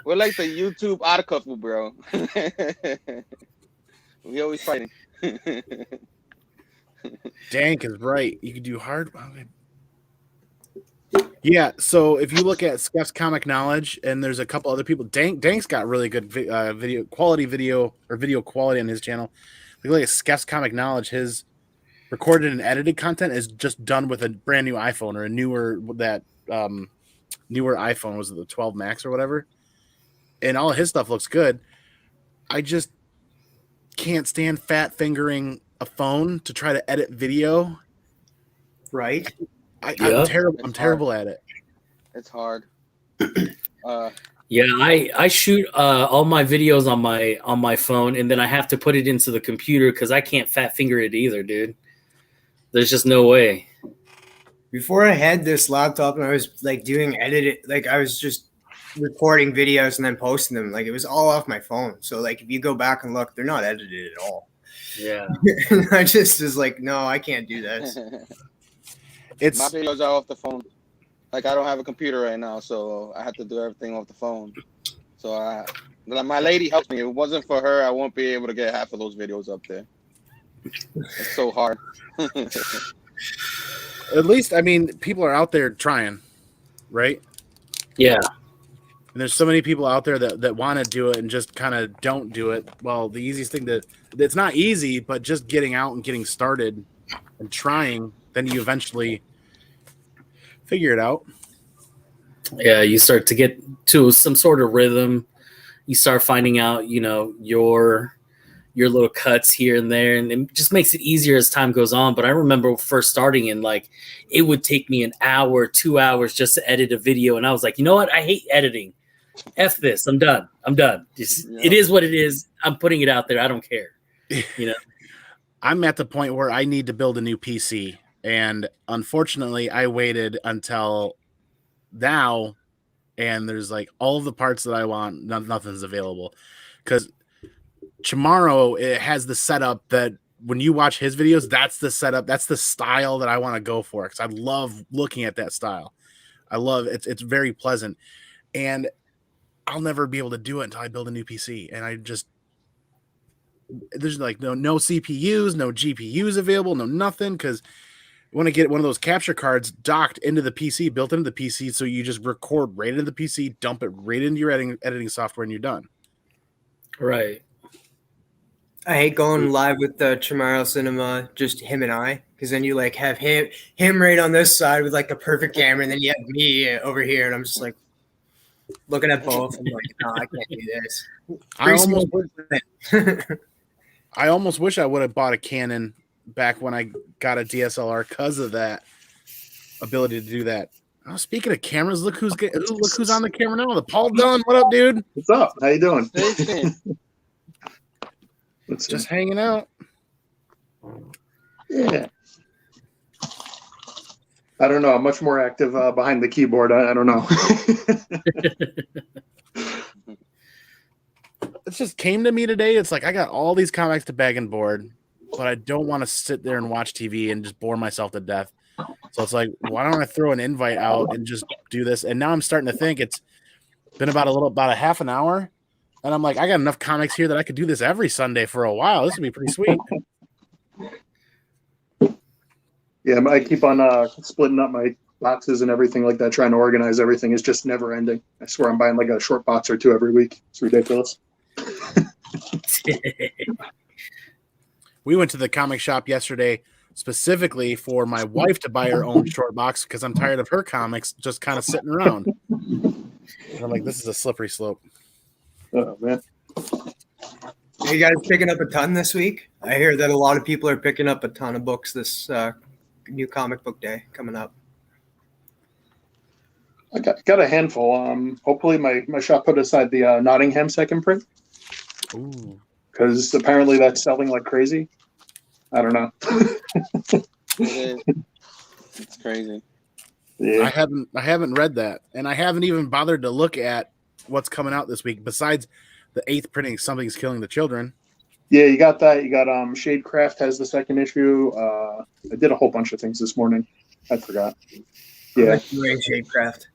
What We're like the YouTube odd couple, bro. We always fighting. Dank is right. You can do hard. Yeah, so if you look at Skeph's Comic Knowledge, and there's a couple other people, Dank's got really good video quality on his channel. If you look at Skeph's Comic Knowledge, his recorded and edited content is just done with a brand new iPhone or a newer iPhone. Was it the 12 Max or whatever? And all of his stuff looks good. I just can't stand fat fingering a phone to try to edit video. Right? I'm terrible. I'm terrible at it. It's hard. Yeah, I shoot all my videos on my phone, and then I have to put it into the computer because I can't fat finger it either, dude. There's just no way. Before I had this laptop and I was like doing edit, like I was just recording videos and then posting them. Like it was all off my phone. So like if you go back and look, they're not edited at all. Yeah. I just was like, no, I can't do this. My videos are off the phone. Like I don't have a computer right now, so I have to do everything off the phone. So my lady helps me. If it wasn't for her, I won't be able to get half of those videos up there. It's so hard. At least, I mean, people are out there trying, right? Yeah. And there's so many people out there that want to do it and just kind of don't do it. Well, the easiest thing it's not easy, but just getting out and getting started and trying, then you eventually figure it out. Yeah, you start to get to some sort of rhythm. You start finding out, your little cuts here and there, and it just makes it easier as time goes on. But I remember first starting, and like it would take me an hour, 2 hours just to edit a video, and I was like, you know what? I hate editing. F this. I'm done. It is what it is. I'm putting it out there. I don't care. I'm at the point where I need to build a new PC. And unfortunately, I waited until now, and there's like all of the parts that I want, nothing's available. Because tomorrow it has the setup that when you watch his videos, that's the setup, that's the style that I want to go for. Because I love looking at that style. I love it. It's very pleasant, and I'll never be able to do it until I build a new PC. And there's like no CPUs, no GPUs available, no nothing, because you want to get one of those capture cards docked into the PC, built into the PC, so you just record right into the PC, dump it right into your editing software, and you're done. Right. I hate going live with the Chamorro Cinema, just him and I, because then you like have him right on this side with like the perfect camera, and then you have me over here, and I'm just like looking at both. I'm like, no, I can't do this. I almost wish I would have bought a Canon back when I got a DSLR because of that ability to do that. Oh, speaking of cameras, look who's on the camera now. The Paul Dunn. What up, dude? What's up? How you doing? Just hanging out. Yeah. I don't know. I'm much more active behind the keyboard. I don't know. It just came to me today. It's like I got all these comics to bag and board, but I don't want to sit there and watch TV and just bore myself to death. So it's like, why don't I throw an invite out and just do this? And now I'm starting to think it's been about a half an hour, and I'm like, I got enough comics here that I could do this every Sunday for a while. This would be pretty sweet. Yeah, I keep on splitting up my boxes and everything like that, trying to organize everything. It's just never ending. I swear I'm buying like a short box or two every week. It's ridiculous. We went to the comic shop yesterday specifically for my wife to buy her own short box because I'm tired of her comics just kind of sitting around. And I'm like, this is a slippery slope. Oh, man. Are you guys picking up a ton this week? I hear that a lot of people are picking up a ton of books this new comic book day coming up. I got a handful. Hopefully my shop put aside the Nottingham second print. Ooh. Because apparently that's selling like crazy. I don't know. It's crazy. Yeah. I haven't read that, and I haven't even bothered to look at what's coming out this week besides the 8th printing. Something's Killing the Children. Yeah, you got that. You got Shadecraft has the second issue. I did a whole bunch of things this morning. I forgot. Yeah, Shadecraft.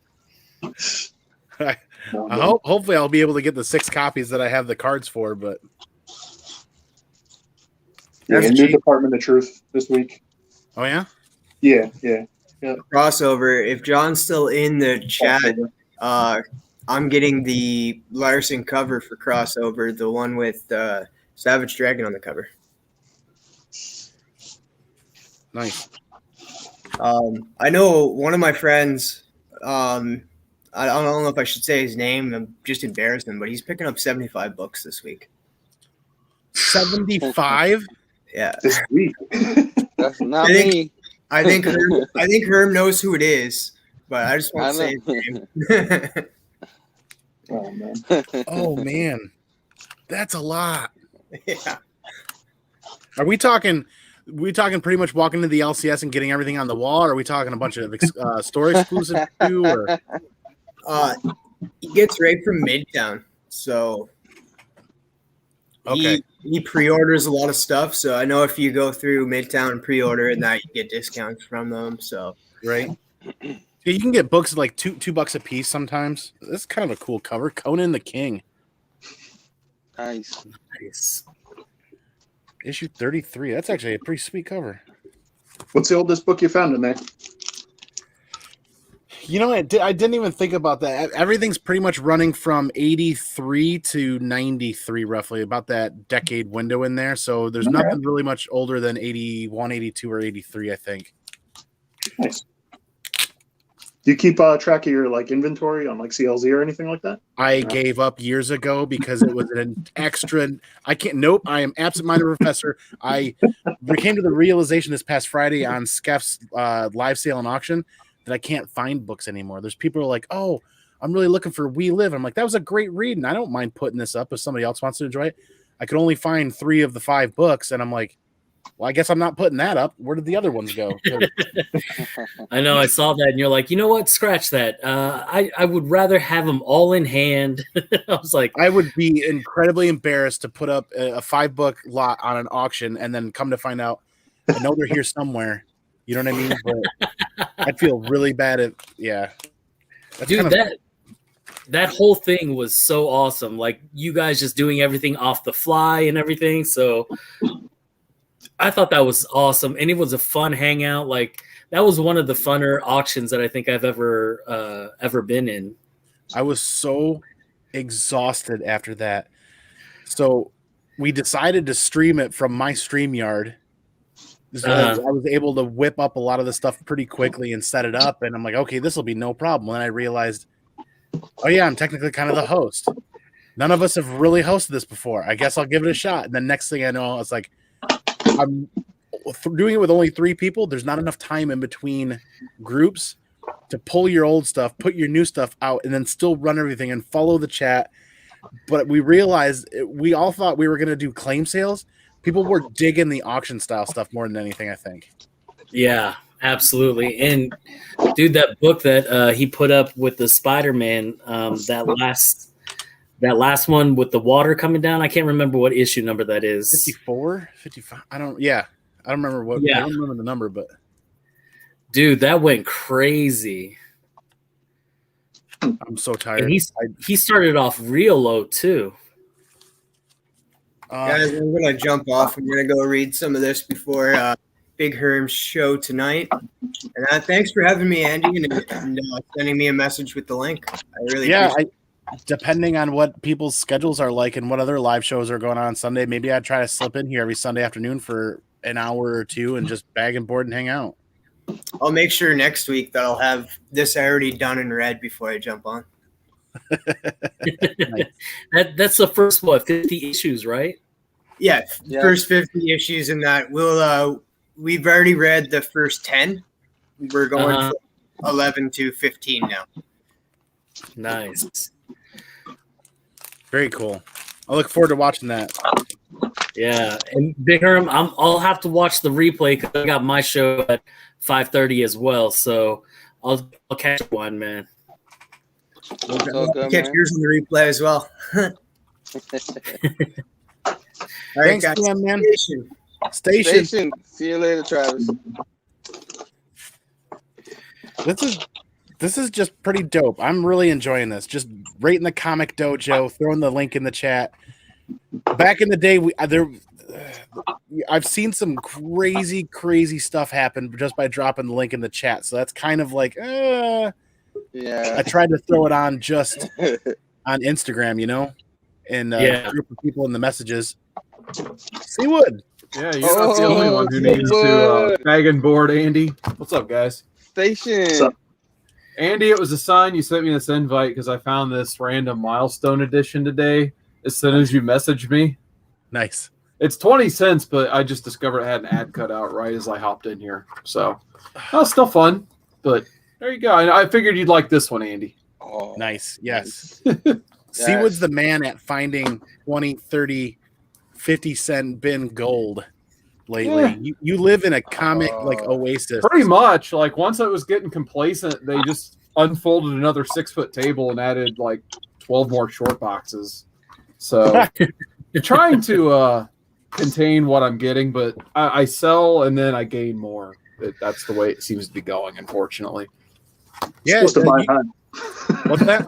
Hopefully I'll be able to get the 6 copies that I have the cards for, but Yeah, new Department of Truth this week. Oh yeah? Yeah. Crossover. If John's still in the chat, I'm getting the Larson cover for Crossover, the one with Savage Dragon on the cover. Nice. I know one of my friends, I don't know if I should say his name, I'm just embarrassed him, but he's picking up 75 books this week. 75? Yeah. This week. That's not me. I think Herm knows who it is, but I just want to say his name. Oh man. Oh man. That's a lot. Yeah. Are we talking pretty much walking into the LCS and getting everything on the wall, or are we talking a bunch of store exclusive too? Or? He gets right from Midtown, so okay. He pre-orders a lot of stuff. So I know if you go through Midtown and pre-order and that, you get discounts from them. So right. Yeah, you can get books like $2 a piece sometimes. That's kind of a cool cover. Conan the King. Nice. Issue 33. That's actually a pretty sweet cover. What's the oldest book you found in there? You know, I didn't even think about that. Everything's pretty much running from 83 to 93, roughly, about that decade window in there. So there's nothing really much older than 81, 82, or 83, I think. Nice. Do you keep track of your inventory on CLZ or anything like that? I gave up years ago because it was an extra. I can't. Nope. I am absent-minded professor. I came to the realization this past Friday on Skeft's live sale and auction that I can't find books anymore. There's people who are like, "Oh, I'm really looking for We Live." I'm like, that was a great read, and I don't mind putting this up if somebody else wants to enjoy it. I could only find 3 of the 5 books, and I'm like, well, I guess I'm not putting that up. Where did the other ones go? I know. I saw that, and you're like, you know what? Scratch that. I would rather have them all in hand. I was like, I would be incredibly embarrassed to put up a 5-book lot on an auction and then come to find out I know they're here somewhere. You know what I mean? But I'd feel really bad if, yeah. That's dude, kind of, that whole thing was so awesome. Like you guys just doing everything off the fly and everything. So I thought that was awesome, and it was a fun hangout. Like that was one of the funner auctions that I think I've ever been in. I was so exhausted after that. So we decided to stream it from my StreamYard. So I was able to whip up a lot of the stuff pretty quickly and set it up, and I'm like, okay, this will be no problem. And I realized, oh yeah, I'm technically kind of the host. None of us have really hosted this before. I guess I'll give it a shot. And the next thing I know, it's like, I'm doing it with only 3 people. There's not enough time in between groups to pull your old stuff, put your new stuff out, and then still run everything and follow the chat. But we realized we all thought we were going to do claim sales. People were digging the auction style stuff more than anything, I think. Yeah, absolutely. And dude, that book that he put up with the Spider-Man, that last one with the water coming down, I can't remember what issue number that is. 54, 55. I don't remember what. Yeah. I don't remember the number, but dude, that went crazy. I'm so tired. And he started off real low too. Guys, I'm going to jump off. I'm going to go read some of this before Big Herm's show tonight. And thanks for having me, Andy, and sending me a message with the link. I really appreciate it. Depending on what people's schedules are like and what other live shows are going on Sunday, maybe I'd try to slip in here every Sunday afternoon for an hour or 2 and just bag and board and hang out. I'll make sure next week that I'll have this already done and read before I jump on. That's the first 50 issues, right? Yeah, first 50 issues in that. We've already read the first 10. We're going from 11 to 15 now. Nice. Very cool. I look forward to watching that. Yeah, and Big Herm, I'll have to watch the replay because I got my show at 5:30 as well. So I'll catch one, man. We'll catch yours on the replay as well. All right, Thanks, guys. man. Station. See you later, Travis. This is just pretty dope. I'm really enjoying this. Just right in the comic dojo, throwing the link in the chat. Back in the day, I've seen some crazy stuff happen just by dropping the link in the chat. So that's kind of like, Yeah. I tried to throw it on just on Instagram, and group of people in the messages. Seawood. Yeah, you're not the only one who needs to bag and board, Andy. What's up, guys? Station. What's up? Andy, it was a sign you sent me this invite because I found this random milestone edition today as soon as you messaged me. Nice. It's 20 cents, but I just discovered it had an ad cut out right as I hopped in here. So that was still fun, but there you go. I figured you'd like this one, Andy. Oh, Nice. Yes. Yes. Seawood's the man at finding 20, 30, 50-cent bin gold lately. Yeah. You live in a comic oasis. Pretty much. Like once I was getting complacent, they just unfolded another 6-foot table and added like 12 more short boxes. So trying to contain what I'm getting, but I sell and then I gain more. That's the way it seems to be going, unfortunately. Yeah, Supposed to buy high. what's that?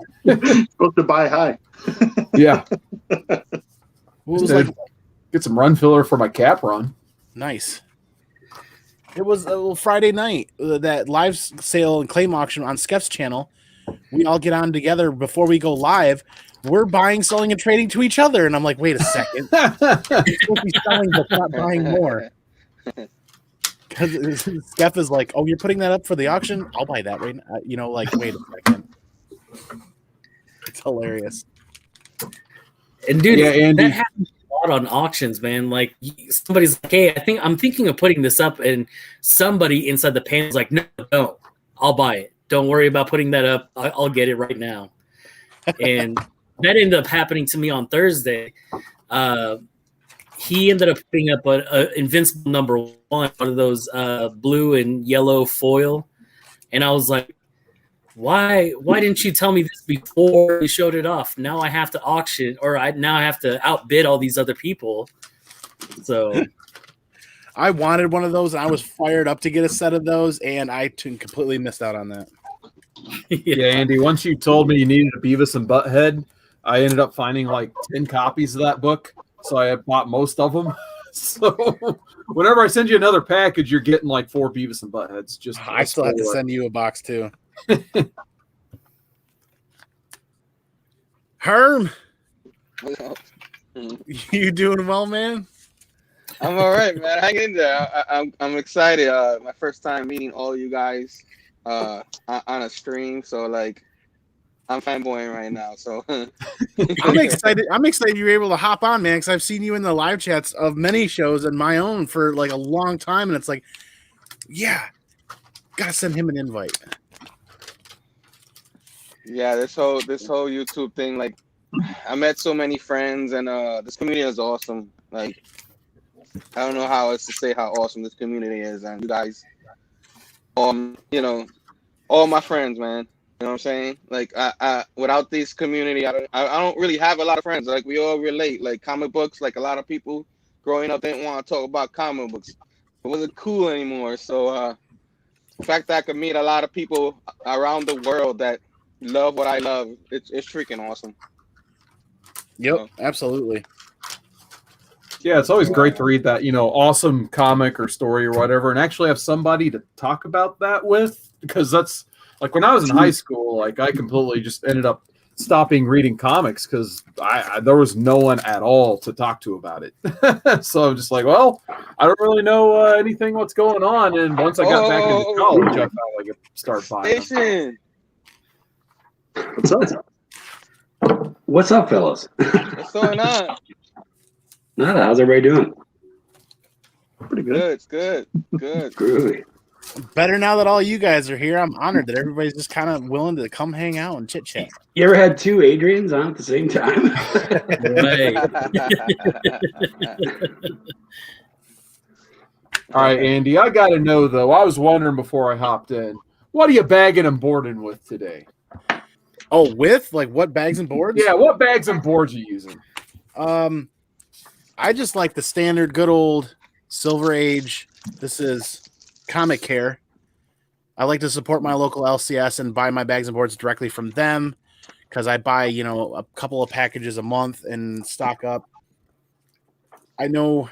Supposed to buy high. Yeah. What was like, Get some run filler for my cap run. nice. It was a little Friday night, that live sale and claim auction on Skeff's channel. We all get on together before we go live. We're buying, selling, and trading to each other. And I'm like, wait a second. You're supposed to be selling, but not buying more. Because Skeff is like, oh, you're putting that up for the auction? I'll buy that right now. Like, wait a second. It's hilarious. And dude, Yeah, Andy. that happens a lot on auctions, man. Like somebody's like, hey, I'm thinking of putting this up, and somebody inside the panel is like, no, don't. I'll buy it. Don't worry about putting that up. I'll get it right now. And that ended up happening to me on Thursday. He ended up putting up a Invincible #1, one of those blue and yellow foil. And I was like, why didn't you tell me this before you showed it off? Now I have to auction, or now I have to outbid all these other people. So I wanted one of those, and I was fired up to get a set of those, and I completely missed out on that. Yeah, Andy, once you told me you needed a Beavis and Butthead, I ended up finding like 10 copies of that book. So I bought most of them. So whenever I send you another package, you're getting like 4 Beavis and Buttheads. I still have to send you a box too. Herm, you doing well, man? I'm all right, man. Hang in there. I'm excited. My first time meeting all you guys on a stream. So like, I'm fanboying right now. So I'm excited. I'm excited you were able to hop on, man, because I've seen you in the live chats of many shows and my own for like a long time, and it's like, yeah, gotta send him an invite. Yeah, this whole YouTube thing, like, I met so many friends, and this community is awesome. Like, I don't know how else to say how awesome this community is, and you guys, all my friends, man. You know what I'm saying? Like, I without this community, I don't really have a lot of friends. Like, we all relate. Like, comic books, like a lot of people growing up didn't want to talk about comic books. It wasn't cool anymore. So, the fact that I could meet a lot of people around the world that love what I love, it's freaking awesome. Yep, absolutely. Yeah, it's always great to read that, awesome comic or story or whatever, and actually have somebody to talk about that with, because that's like when I was in high school, like I completely just ended up stopping reading comics because there was no one at all to talk to about it. So I'm just like, well, I don't really know anything what's going on. And once I got back into college, I felt like it started buying them. What's up? What's up, fellas? What's going on? Nada. How's everybody doing? Pretty good. Good, it's good. Groovy. Better now that all you guys are here. I'm honored that everybody's just kind of willing to come hang out and chit chat. You ever had 2 Adrians on at the same time? All right, Andy, I got to know, though. I was wondering before I hopped in, what are you bagging and boarding with today? Oh, with like what bags and boards? Yeah, what bags and boards are you using? I just like the standard good old Silver Age. This is Comic Care. I like to support my local LCS and buy my bags and boards directly from them because I buy, you know, a couple of packages a month and stock up. I know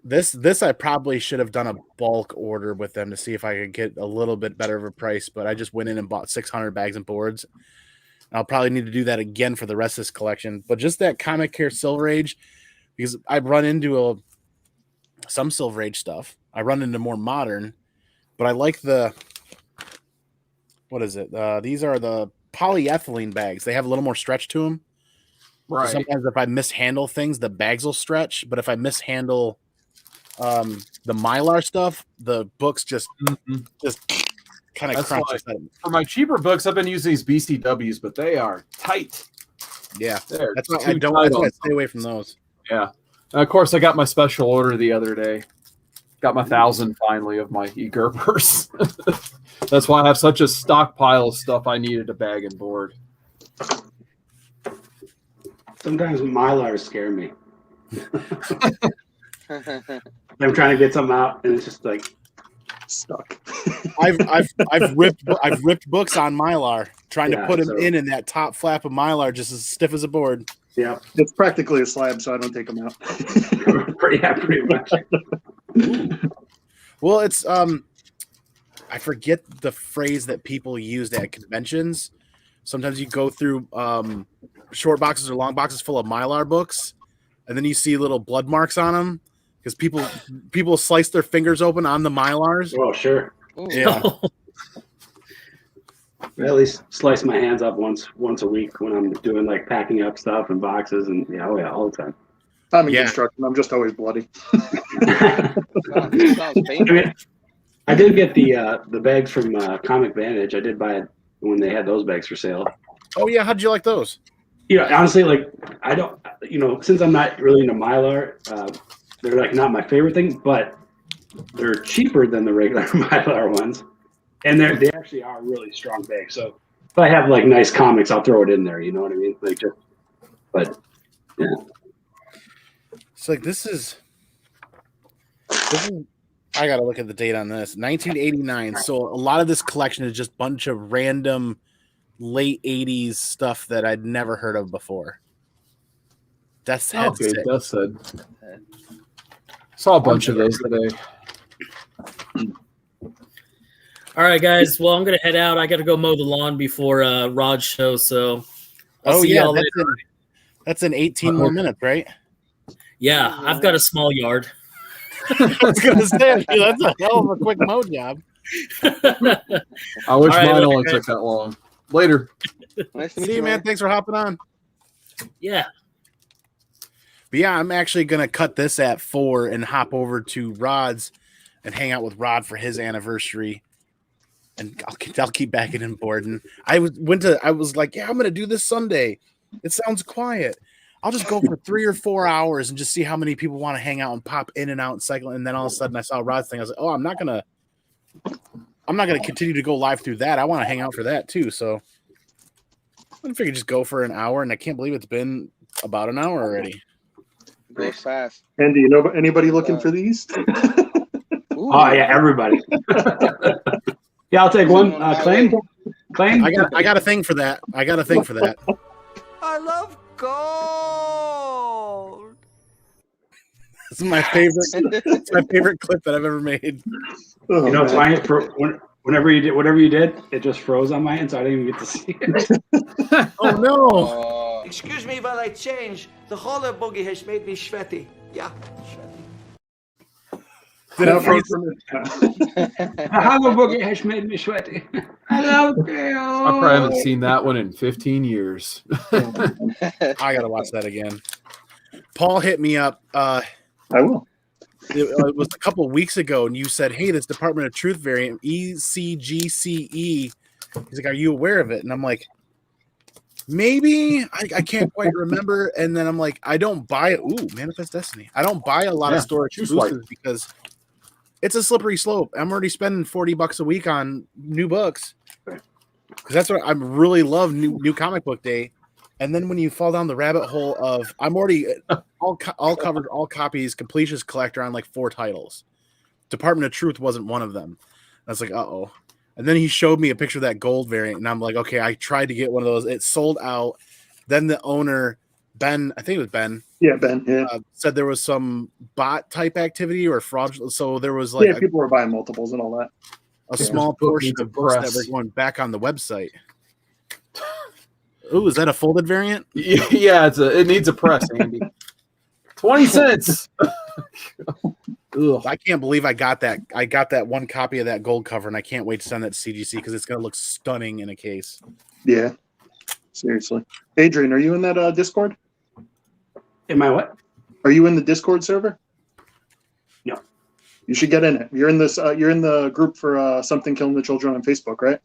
this I probably should have done a bulk order with them to see if I could get a little bit better of a price, but I just went in and bought 600 bags and boards. I'll probably need to do that again for the rest of this collection. But just that Comic Care Silver Age, because I've run into some Silver Age stuff. I run into more modern, but I like the, what is it? These are the polyethylene bags. They have a little more stretch to them. Right. So sometimes if I mishandle things, the bags will stretch. But if I mishandle the Mylar stuff, the books just kind of crunch. For my cheaper books, I've been using these BCWs, but they are tight. Yeah, They're that's why I stay away from those. Yeah. And of course, I got my special order the other day. Got my 1,000 finally of my e-Gerpers. That's why I have such a stockpile of stuff I needed to bag and board. Sometimes Mylars scare me. I'm trying to get some out, and it's just like stuck. I've ripped books on Mylar, trying to put them in that top flap of Mylar, just as stiff as a board. Yeah, it's practically a slab, so I don't take them out. pretty much. Well, it's I forget the phrase that people used at conventions. Sometimes you go through short boxes or long boxes full of Mylar books, and then you see little blood marks on them because people slice their fingers open on the Mylars. Oh, sure. Yeah. I at least slice my hands up once a week when I'm doing like packing up stuff and boxes and all the time. I'm in construction. I'm just always bloody. I did get the bags from Comic Vantage. I did buy it when they had those bags for sale. Oh yeah, how'd you like those? Honestly, like I don't, since I'm not really into Mylar, they're like not my favorite thing, but they're cheaper than the regular Mylar ones, and they actually are really strong bags. So if I have like nice comics, I'll throw it in there. You know what I mean? Like, but yeah. It's like this is I gotta look at the date on this. 1989. So a lot of this collection is just a bunch of random late 80s stuff that I'd never heard of before. That's okay. That's said. Saw a bunch of those today. All right, guys. Well, I'm gonna head out. I got to go mow the lawn before Rod's show. So, that's in 18 more minutes, right? Yeah, I've got a small yard. I was gonna say that's a hell of a quick mow job. I wish mine only took that long. Later. Nice to meet you, man. Thanks for hopping on. Yeah. But yeah, I'm actually gonna cut this at 4 and hop over to Rod's and hang out with Rod for his anniversary. And I'll keep Baggin N Boardin. I was like, yeah, I'm gonna do this Sunday. It sounds quiet. I'll just go for 3 or 4 hours and just see how many people want to hang out and pop in and out and cycle. And then all of a sudden I saw Rod's thing. I was like, oh, I'm not gonna continue to go live through that. I want to hang out for that too. So I figured just go for an hour, and I can't believe it's been about an hour already. Goes fast. And do you know anybody looking for these? Oh yeah, everybody. Yeah, I'll take one. Claim. I got a thing for that. I love gold. This is my favorite. It's my favorite clip that I've ever made. It's funny whenever you did, it just froze on my end, so I didn't even get to see it. Oh no! Excuse me while I change. The holler boogie has made me sweaty. Yeah, sweaty. Did it freeze? The holler boogie has made me sweaty. Hello, girl. I probably haven't seen that one in 15 years. I gotta watch that again. Paul hit me up. I will. It was a couple of weeks ago, and you said, "Hey, this Department of Truth variant, ECGCE." He's like, "Are you aware of it?" And I'm like, "Maybe." I can't quite remember. And then I'm like, "I don't buy it." Ooh, Manifest Destiny. I don't buy a lot of storage exclusives because it's a slippery slope. I'm already spending $40 a week on new books because that's what I really love. New comic book day. And then when you fall down the rabbit hole of, I'm already all covered, all copies, completionist collector on like 4 titles. Department of Truth wasn't one of them. I was like, uh-oh. And then he showed me a picture of that gold variant, and I'm like, okay, I tried to get one of those. It sold out. Then the owner, Ben, I think it was Ben. Yeah, Ben. Yeah. Said there was some bot type activity or fraud. So there was like people were buying multiples and all that. A small portion of books that were going back on the website. Ooh, is that a folded variant? Yeah, it needs a press, Andy. 20 cents. I can't believe I got that. I got that one copy of that gold cover, and I can't wait to send that to CGC because it's going to look stunning in a case. Yeah, seriously. Adrian, are you in that Discord? Am I what? Are you in the Discord server? No. You should get in it. You're in this. You're in the group for Something Killing the Children on Facebook, right?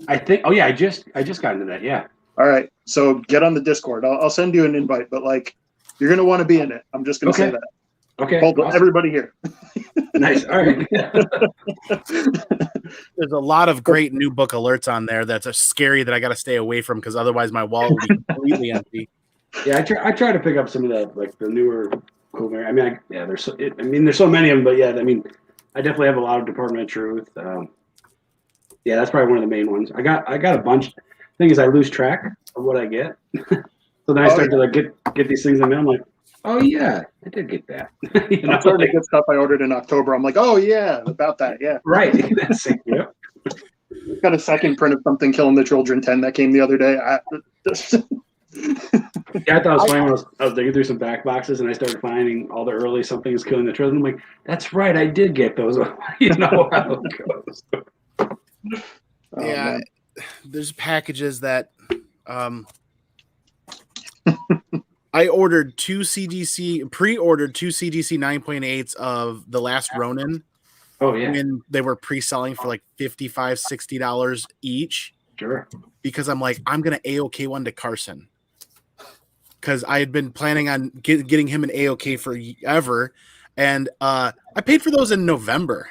I think. Oh yeah, I just got into that. Yeah. All right. So get on the Discord. I'll send you an invite, but like you're gonna want to be in it. I'm just gonna say that. Okay. Hold on, everybody here. Nice. All right. There's a lot of great new book alerts on there that's scary that I got to stay away from because otherwise my wallet will be completely empty. Yeah, I try to pick up some of the newer cool. I mean, there's so many of them, but yeah, I mean, I definitely have a lot of Department of Truth. Yeah, that's probably one of the main ones. I got a bunch. Thing is, I lose track of what I get, so then I start to like get these things in the mail. I'm like, oh yeah, I did get that. I'm starting to get stuff I ordered in October. I'm like, oh yeah, about that, yeah. Right. That's it. Yep. Got a second print of Something Killing the Children 10 that came the other day. Yeah, I thought it was funny when I was digging through some back boxes and I started finding all the early Something's Killing the Children. I'm like, that's right, I did get those. You know how it goes. Yeah, man. There's packages that I ordered pre-ordered two CGC 9.8s of The Last Ronin. Oh yeah. When they were pre-selling for like $55, $60 each. Sure. Because I'm like, I'm gonna AOK one to Carson. Because I had been planning on getting him an AOK forever, and I paid for those in November.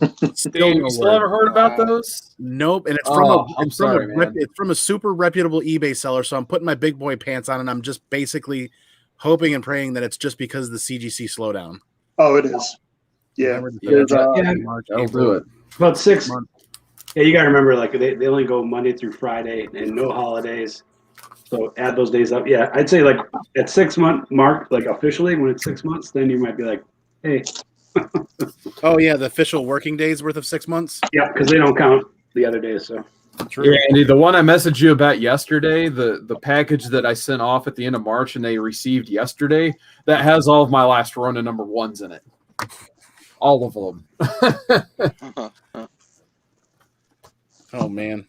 You still ever heard about those? Nope. And it's from a super reputable eBay seller. So I'm putting my big boy pants on, and I'm just basically hoping and praying that it's just because of the CGC slowdown. Oh, it is. Yeah. I'll do it. About 6 months. Yeah, you gotta remember, like they only go Monday through Friday and no holidays. So add those days up. Yeah, I'd say like at 6 month mark, like officially when it's 6 months, then you might be like, hey. Oh yeah, the official working days worth of 6 months. Yeah, because they don't count the other days. So true. Yeah, Andy, the one I messaged you about yesterday, the package that I sent off at the end of March and they received yesterday, that has all of my Last Ronin number ones in it. All of them. Oh man.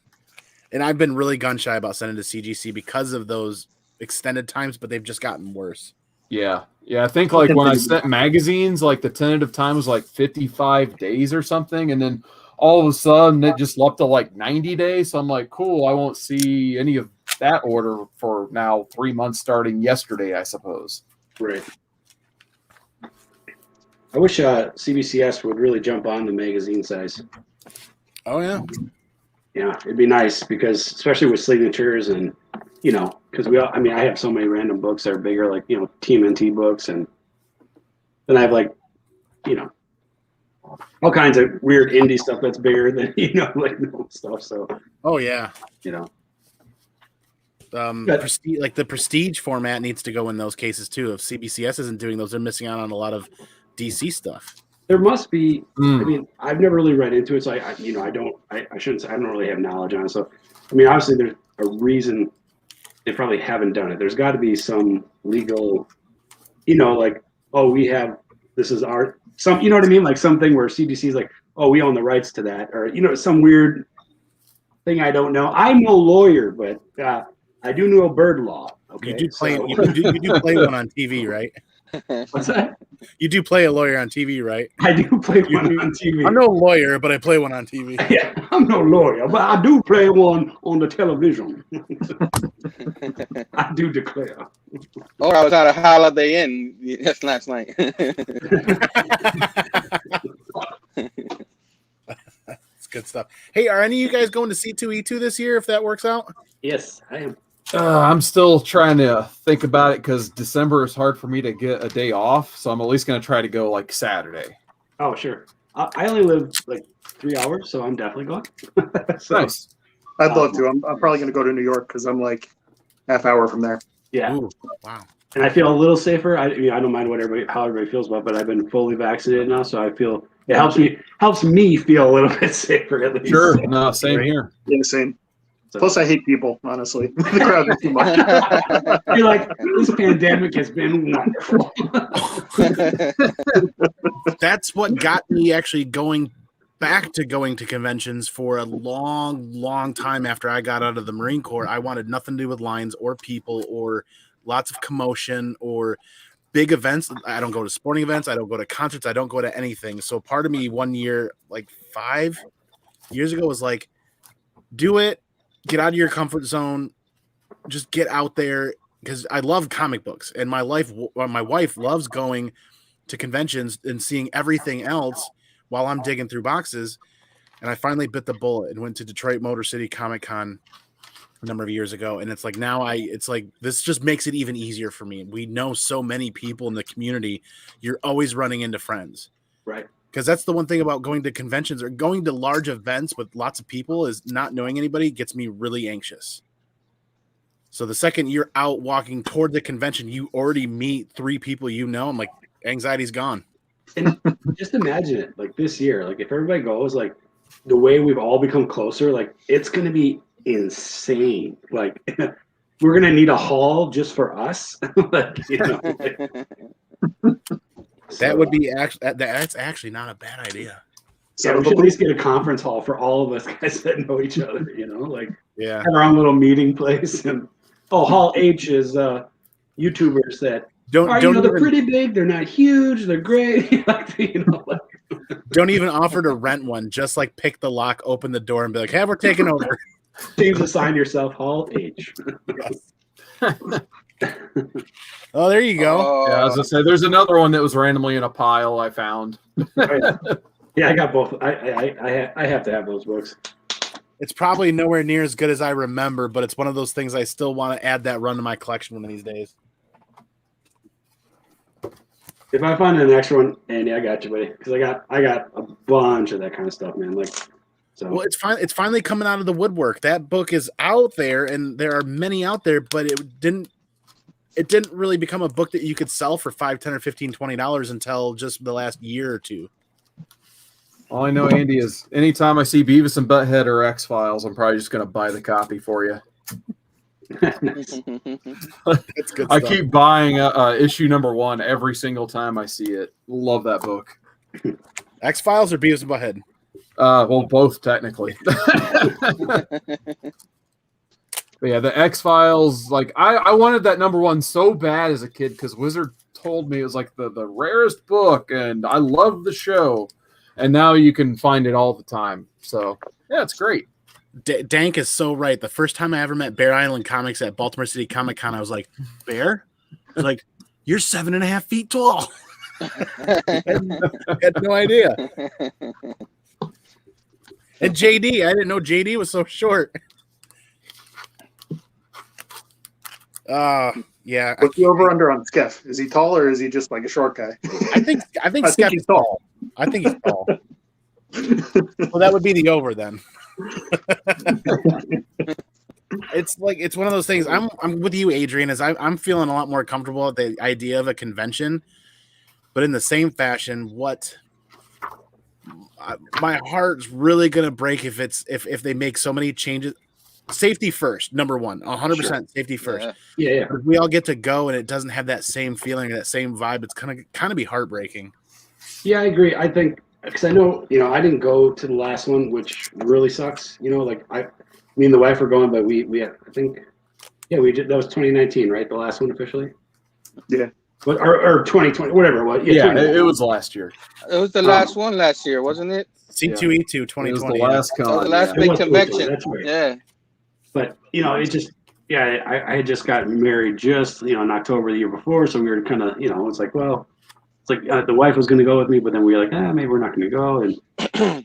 And I've been really gun shy about sending to CGC because of those extended times, but they've just gotten worse. Yeah. I think like when I sent magazines, like the tentative time was like 55 days or something, and then all of a sudden it just leapt to like 90 days. So I'm like, cool, I won't see any of that order for now 3 months starting yesterday, I suppose. Right. I wish CBCS would really jump on the magazine size. Oh yeah. Yeah, it'd be nice because especially with signatures and because I have so many random books that are bigger, like TMNT books, and then I have like all kinds of weird indie stuff that's bigger than like stuff. So oh yeah, Prestige, like the prestige format needs to go in those cases too. If CBCS isn't doing those, they're missing out on a lot of DC stuff. There must be. I mean, I've never really read into it, so I don't really have knowledge on it. So, I mean, obviously, there's a reason they probably haven't done it. There's got to be some legal, like, oh, we have this is our some, you know what I mean, like something where CGC is like, oh, we own the rights to that, or some weird thing I don't know. I'm no lawyer, but I do know bird law. Okay, you do play one on TV, right? What's that? You do play a lawyer on TV, right? I do play one on TV. I'm no lawyer, but I play one on TV. Yeah, I'm no lawyer, but I do play one on the television. I do declare. Or I was at a Holiday Inn just last night. That's good stuff. Hey, are any of you guys going to C2E2 this year if that works out? Yes, I am. I'm still trying to think about it because December is hard for me to get a day off, so I'm at least going to try to go like Saturday. Oh, sure. I only live like 3 hours, so I'm definitely going. So, Nice. I'd love to. I'm probably going to go to New York because I'm like half hour from there. yeah. Ooh, wow. And I feel a little safer. I don't mind how everybody feels about it, but I've been fully vaccinated now, so I feel it helps me feel a little bit safer at least. Sure. No, same Right? here. Yeah, same. So. Plus, I hate people, honestly. The crowd is too much. You're like, this pandemic has been wonderful. That's what got me actually going to conventions for a long time after I got out of the Marine Corps. I wanted nothing to do with lines or people or lots of commotion or big events. I don't go to sporting events. I don't go to concerts. I don't go to anything. So part of me one year, like 5 years ago, was like, do it. Get out of your comfort zone. Just get out there, because I love comic books, and my wife loves going to conventions and seeing everything else while I'm digging through boxes. And I finally bit the bullet and went to Detroit Motor City Comic Con a number of years ago. And it's like, now it's like, this just makes it even easier for me. We know so many people in the community. You're always running into friends. Right. Because that's the one thing about going to conventions or going to large events with lots of people, is not knowing anybody gets me really anxious. So the second you're out walking toward the convention, you already meet 3 people you know. I'm like, anxiety's gone. And just imagine it, like this year, like if everybody goes, like the way we've all become closer, like it's going to be insane. Like we're going to need a hall just for us. Like, That would be that's actually not a bad idea. Yeah, we should at least get a conference hall for all of us guys that know each other, like yeah, have our own little meeting place. And Hall H is YouTubers that they're pretty big, they're not huge, they're great. Don't even offer to rent one. Just like pick the lock, open the door, and be like, "Hey, we're taking over." Please assign yourself Hall H. Oh, there you go. Yeah, as I say, there's another one that was randomly in a pile I found. Yeah, I got both. I have to have those books. It's probably nowhere near as good as I remember, but it's one of those things I still want to add that run to my collection one of these days. If I find an extra one, Andy, I got you, buddy. Because I got a bunch of that kind of stuff, man. So. Well, it's finally coming out of the woodwork. That book is out there, and there are many out there, but it didn't really become a book that you could sell for $5, $10, or $15, $20 until just the last year or two. All I know, Andy, is anytime I see Beavis and Butthead or X-Files, I'm probably just going to buy the copy for you. That's good I stuff. keep buying issue #1 every single time I see it. Love that book. X-Files or Beavis and Butthead? Well, both technically. But yeah, the X-Files, like I wanted that #1 so bad as a kid because Wizard told me it was like the rarest book, and I love the show. And now you can find it all the time. So yeah, it's great. Dank is so right. The first time I ever met Bear Island Comics at Baltimore City Comic Con, I was like, Bear? I was like, you're 7.5 feet tall. I had no idea. And JD, I didn't know JD was so short. Yeah. What's the over under on Skeff? Is he tall or is he just like a short guy? I think Skeff he's is tall. I think he's tall. Well, that would be the over then. It's one of those things. I'm with you, Adrian. As I'm feeling a lot more comfortable with the idea of a convention, but in the same fashion, my heart's really gonna break if they make so many changes. Safety first, #1, 100% safety first. Yeah. If we all get to go and it doesn't have that same feeling or that same vibe, it's kind of be heartbreaking. Yeah, I agree. I think because I know, I didn't go to the last one, which really sucks. Me and the wife were going, but we I think, we did. That was 2019, right? The last one officially. Yeah. But or 2020, whatever it was. Yeah, it was last year. It was the last one last year, wasn't it? C2E2 2020. It was the last con. That was the last big convention. That's right. Yeah. But it just, I had just gotten married just in October the year before, so we were kind of it's like, well, it's like the wife was going to go with me, but then we were like, maybe we're not going to go, and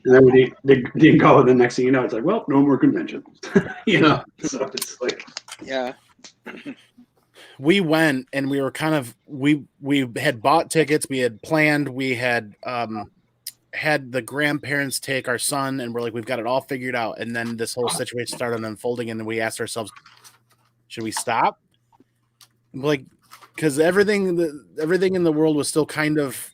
then we didn't go, and the next thing you know, it's like, well, no more conventions, so it's like, yeah. We went and we were we had bought tickets, we had planned, we had had the grandparents take our son, and we're like, we've got it all figured out. And then this whole situation started unfolding, and then we asked ourselves, should we stop? Like, because everything in the world was still kind of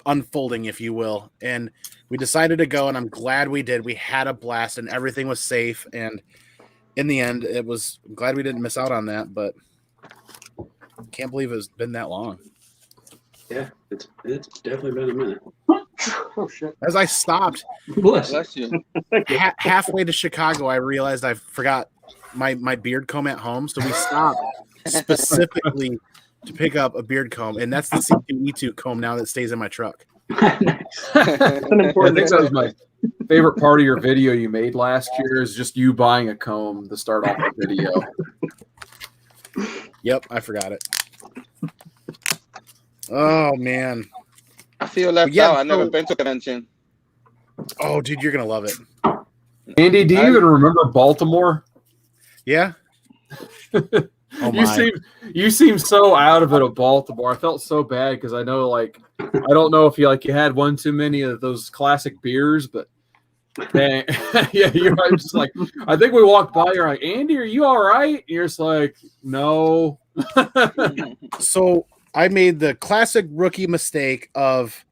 unfolding, if you will. And we decided to go, and I'm glad we did. We had a blast, and everything was safe. And in the end, I'm glad we didn't miss out on that, but can't believe it's been that long. Yeah, it's definitely been a minute. Oh shit! As I stopped Bless you. halfway to Chicago, I realized I forgot my beard comb at home, so we stopped specifically to pick up a beard comb, and that's the C2E2 comb now that stays in my truck. I think that was my favorite part of your video you made last year is just you buying a comb to start off the video. Yep, I forgot it. Oh man, I feel left out. I've never been to a convention. Oh, dude, you're gonna love it. Andy, do you even remember Baltimore? Yeah. Oh, you seem so out of it at Baltimore. I felt so bad because I know, like, I don't know if you had one too many of those classic beers, but dang, yeah, you're right. Just like, I think we walked by. You're like, Andy, are you all right? And you're just like, no. So I made the classic rookie mistake of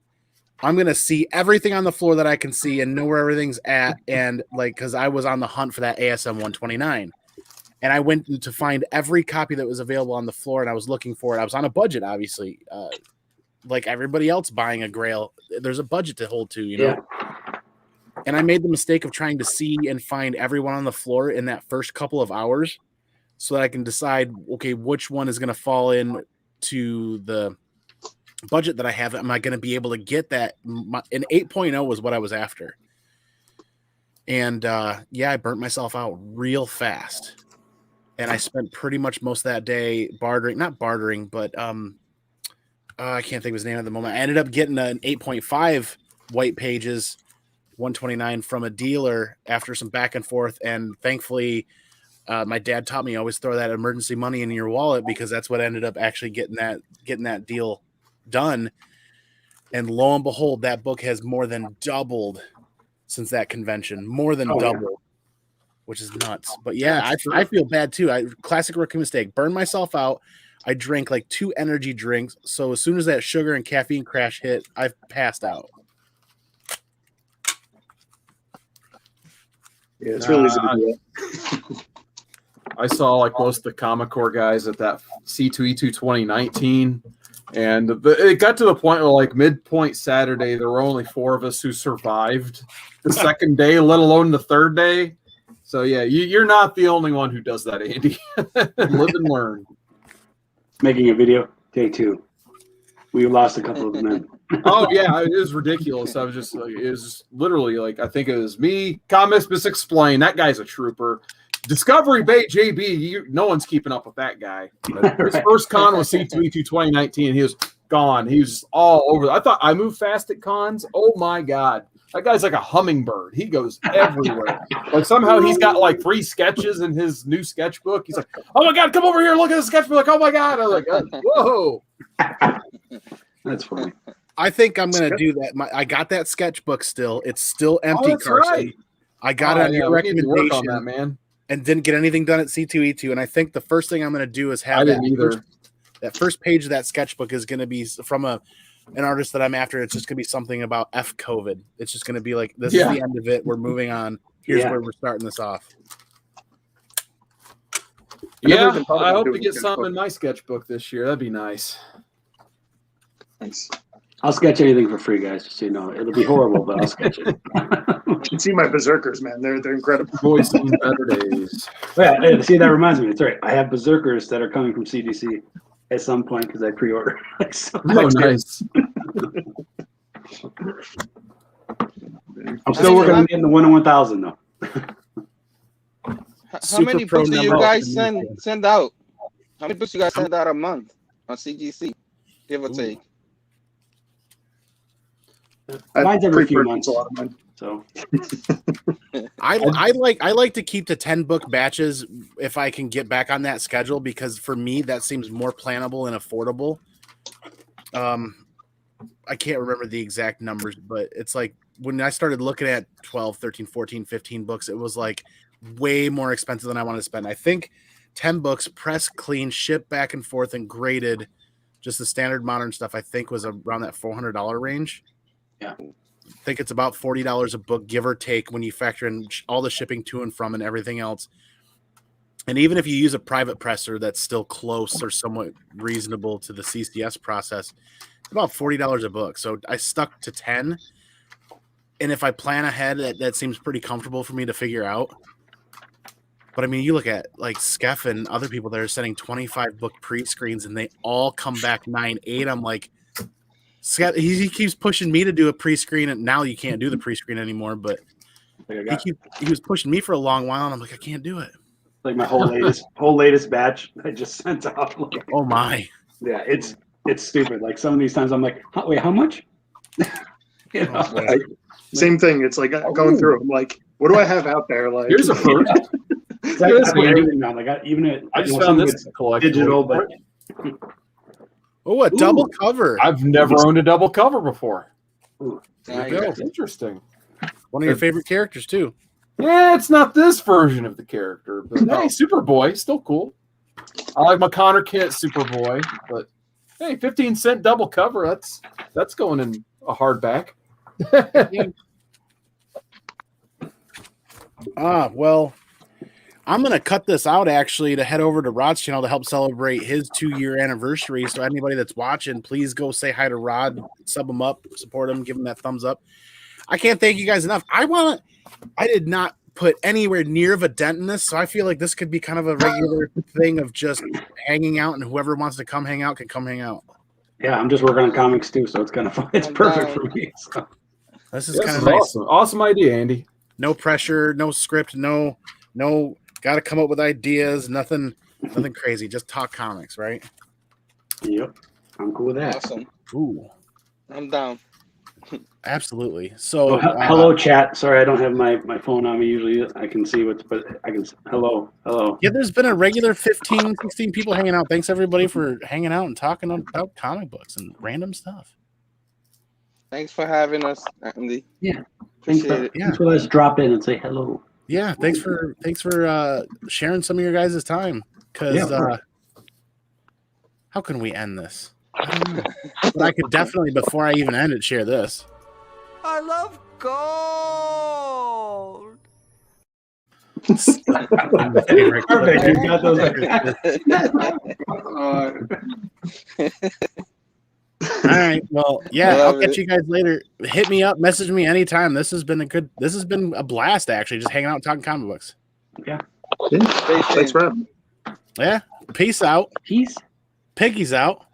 I'm gonna see everything on the floor that I can see and know where everything's at, and like because I was on the hunt for that ASM 129. And I went to find every copy that was available on the floor, and I was looking for it. I was on a budget, obviously, like everybody else buying a Grail. There's a budget to hold to, you know. Yeah. And I made the mistake of trying to see and find everyone on the floor in that first couple of hours, so that I can decide, okay, which one is going to fall in to the budget that I have. Am I going to be able to get that? An 8.0 was what I was after, and yeah, I burnt myself out real fast. And I spent pretty much most of that day not bartering, but I can't think of his name at the moment. I ended up getting an 8.5 white pages 129 from a dealer after some back and forth. And thankfully, my dad taught me always throw that emergency money in your wallet, because that's what ended up actually getting that deal done. And lo and behold, that book has more than doubled since that convention, doubled. Which is nuts. But yeah, I feel bad too. Classic rookie mistake. Burned myself out. I drank like 2 energy drinks. So as soon as that sugar and caffeine crash hit, I passed out. Yeah, it's really easy to do that. I saw like most of the Comic Core guys at that C2E2 2019. And it got to the point where, like, midpoint Saturday, there were only 4 of us who survived the second day, let alone the third day. So, yeah, you're not the only one who does that, Andy. Live and learn. Making a video, day 2. We lost a couple of men. Oh, yeah, it was ridiculous. I was just like, it was literally like, I think it was me, Comics Misexplained. That guy's a trooper. Discovery Bait JB, no one's keeping up with that guy. But his first con was C2E2 2019. He was gone. He was all over. I thought I moved fast at cons. Oh, my God. That guy's like a hummingbird. He goes everywhere. Like somehow he's got like 3 sketches in his new sketchbook. He's like, oh my God, come over here. Look at the sketchbook. Oh my God. I was like, whoa. That's funny. I think I'm going to do that. I got that sketchbook still. It's still empty, that's Carson. Right. I got it on your recommendation. Work on that, man. And didn't get anything done at C2E2. And I think the first thing I'm going to do is have that first page of that sketchbook is going to be from an artist that I'm after. It's just gonna be something about COVID. It's just gonna be like, this is the end of it. We're moving on. Here's where we're starting this off. Yeah, I hope to get something in my sketchbook this year. That'd be nice. Nice. I'll sketch anything for free, guys. Just so you know, it'll be horrible, but I'll sketch it. You should see my berserkers, man. They're incredible. Boys seen better days. Yeah, see, that reminds me. That's right. I have berserkers that are coming from CDC at some point because I pre-order. Nice. I'm still working on getting the 1 in 1,000 though. How many books do you guys send out? How many books you guys send out a month on CGC, give or take? Mine's every few months. A lot of mine. So I like to keep the 10 book batches if I can get back on that schedule, because for me that seems more plannable and affordable. I can't remember the exact numbers, but it's like when I started looking at 12, 13, 14, 15 books, it was like way more expensive than I wanted to spend. I think 10 books, press, clean, shipped back and forth, and graded, just the standard modern stuff, I think was around that $400 range. Yeah. I think it's about $40 a book, give or take, when you factor in all the shipping to and from and everything else. And even if you use a private presser that's still close or somewhat reasonable to the CCS process, it's about $40 a book. So I stuck to 10. And if I plan ahead, that seems pretty comfortable for me to figure out. But I mean, you look at like Skeff and other people that are sending 25 book pre-screens and they all come back 9.8. I'm like, Skeff, he keeps pushing me to do a pre-screen, and now you can't do the pre-screen anymore. But he was pushing me for a long while, and I'm like, I can't do it. Like my whole latest batch I just sent out. Like, oh my. Yeah, it's stupid. Like some of these times I'm like, wait, how much? You know, same thing. It's like going through. I'm like, what do I have out there? Like, here's a first. I just found this digital, but a double cover. I've never owned a double cover before. That's interesting. One of your favorite characters too. Yeah, it's not this version of the character, but hey, Superboy, still cool. I like my Connor kit, Superboy, but hey, 15-cent double cover, that's going in a hardback. Well, I'm gonna cut this out actually to head over to Rod's channel to help celebrate his 2-year anniversary. So anybody that's watching, please go say hi to Rod, sub him up, support him, give him that thumbs up. I can't thank you guys enough. I did not put anywhere near of a dent in this, so I feel like this could be kind of a regular thing of just hanging out, and whoever wants to come hang out can come hang out. Yeah, I'm just working on comics too, so it's kind of fun. It's perfect for me. So. This is kind of nice. Awesome idea, Andy. No pressure, no script, no. Got to come up with ideas. Nothing crazy. Just talk comics, right? Yep, I'm cool with that. Awesome. Ooh, I'm down. Absolutely. So, hello, chat. Sorry, I don't have my phone on me. Usually, I can see but I can. Hello. Yeah, there's been a regular 15, 16 people hanging out. Thanks everybody for hanging out and talking about comic books and random stuff. Thanks for having us, Andy. Yeah. Appreciate it. Thanks for let's drop in and say hello. Yeah, thanks for sharing some of your guys' time. Because how can we end this? I don't know. But I could definitely, before I even end it, share this. I love gold. Perfect. You got those. All right. Well, yeah, I'll catch you guys later. Hit me up, message me anytime. This has been a blast actually, just hanging out and talking comic books. Yeah. Thanks for having me. Yeah. Peace out. Peace. Piggy's out.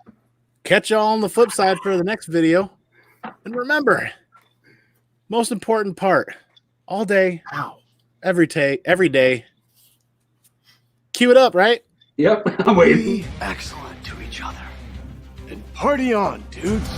Catch y'all on the flip side for the next video. And remember, most important part, all day, every day. Cue it up, right? Yep. I'm waiting. Be excellent to each other. And party on, dudes.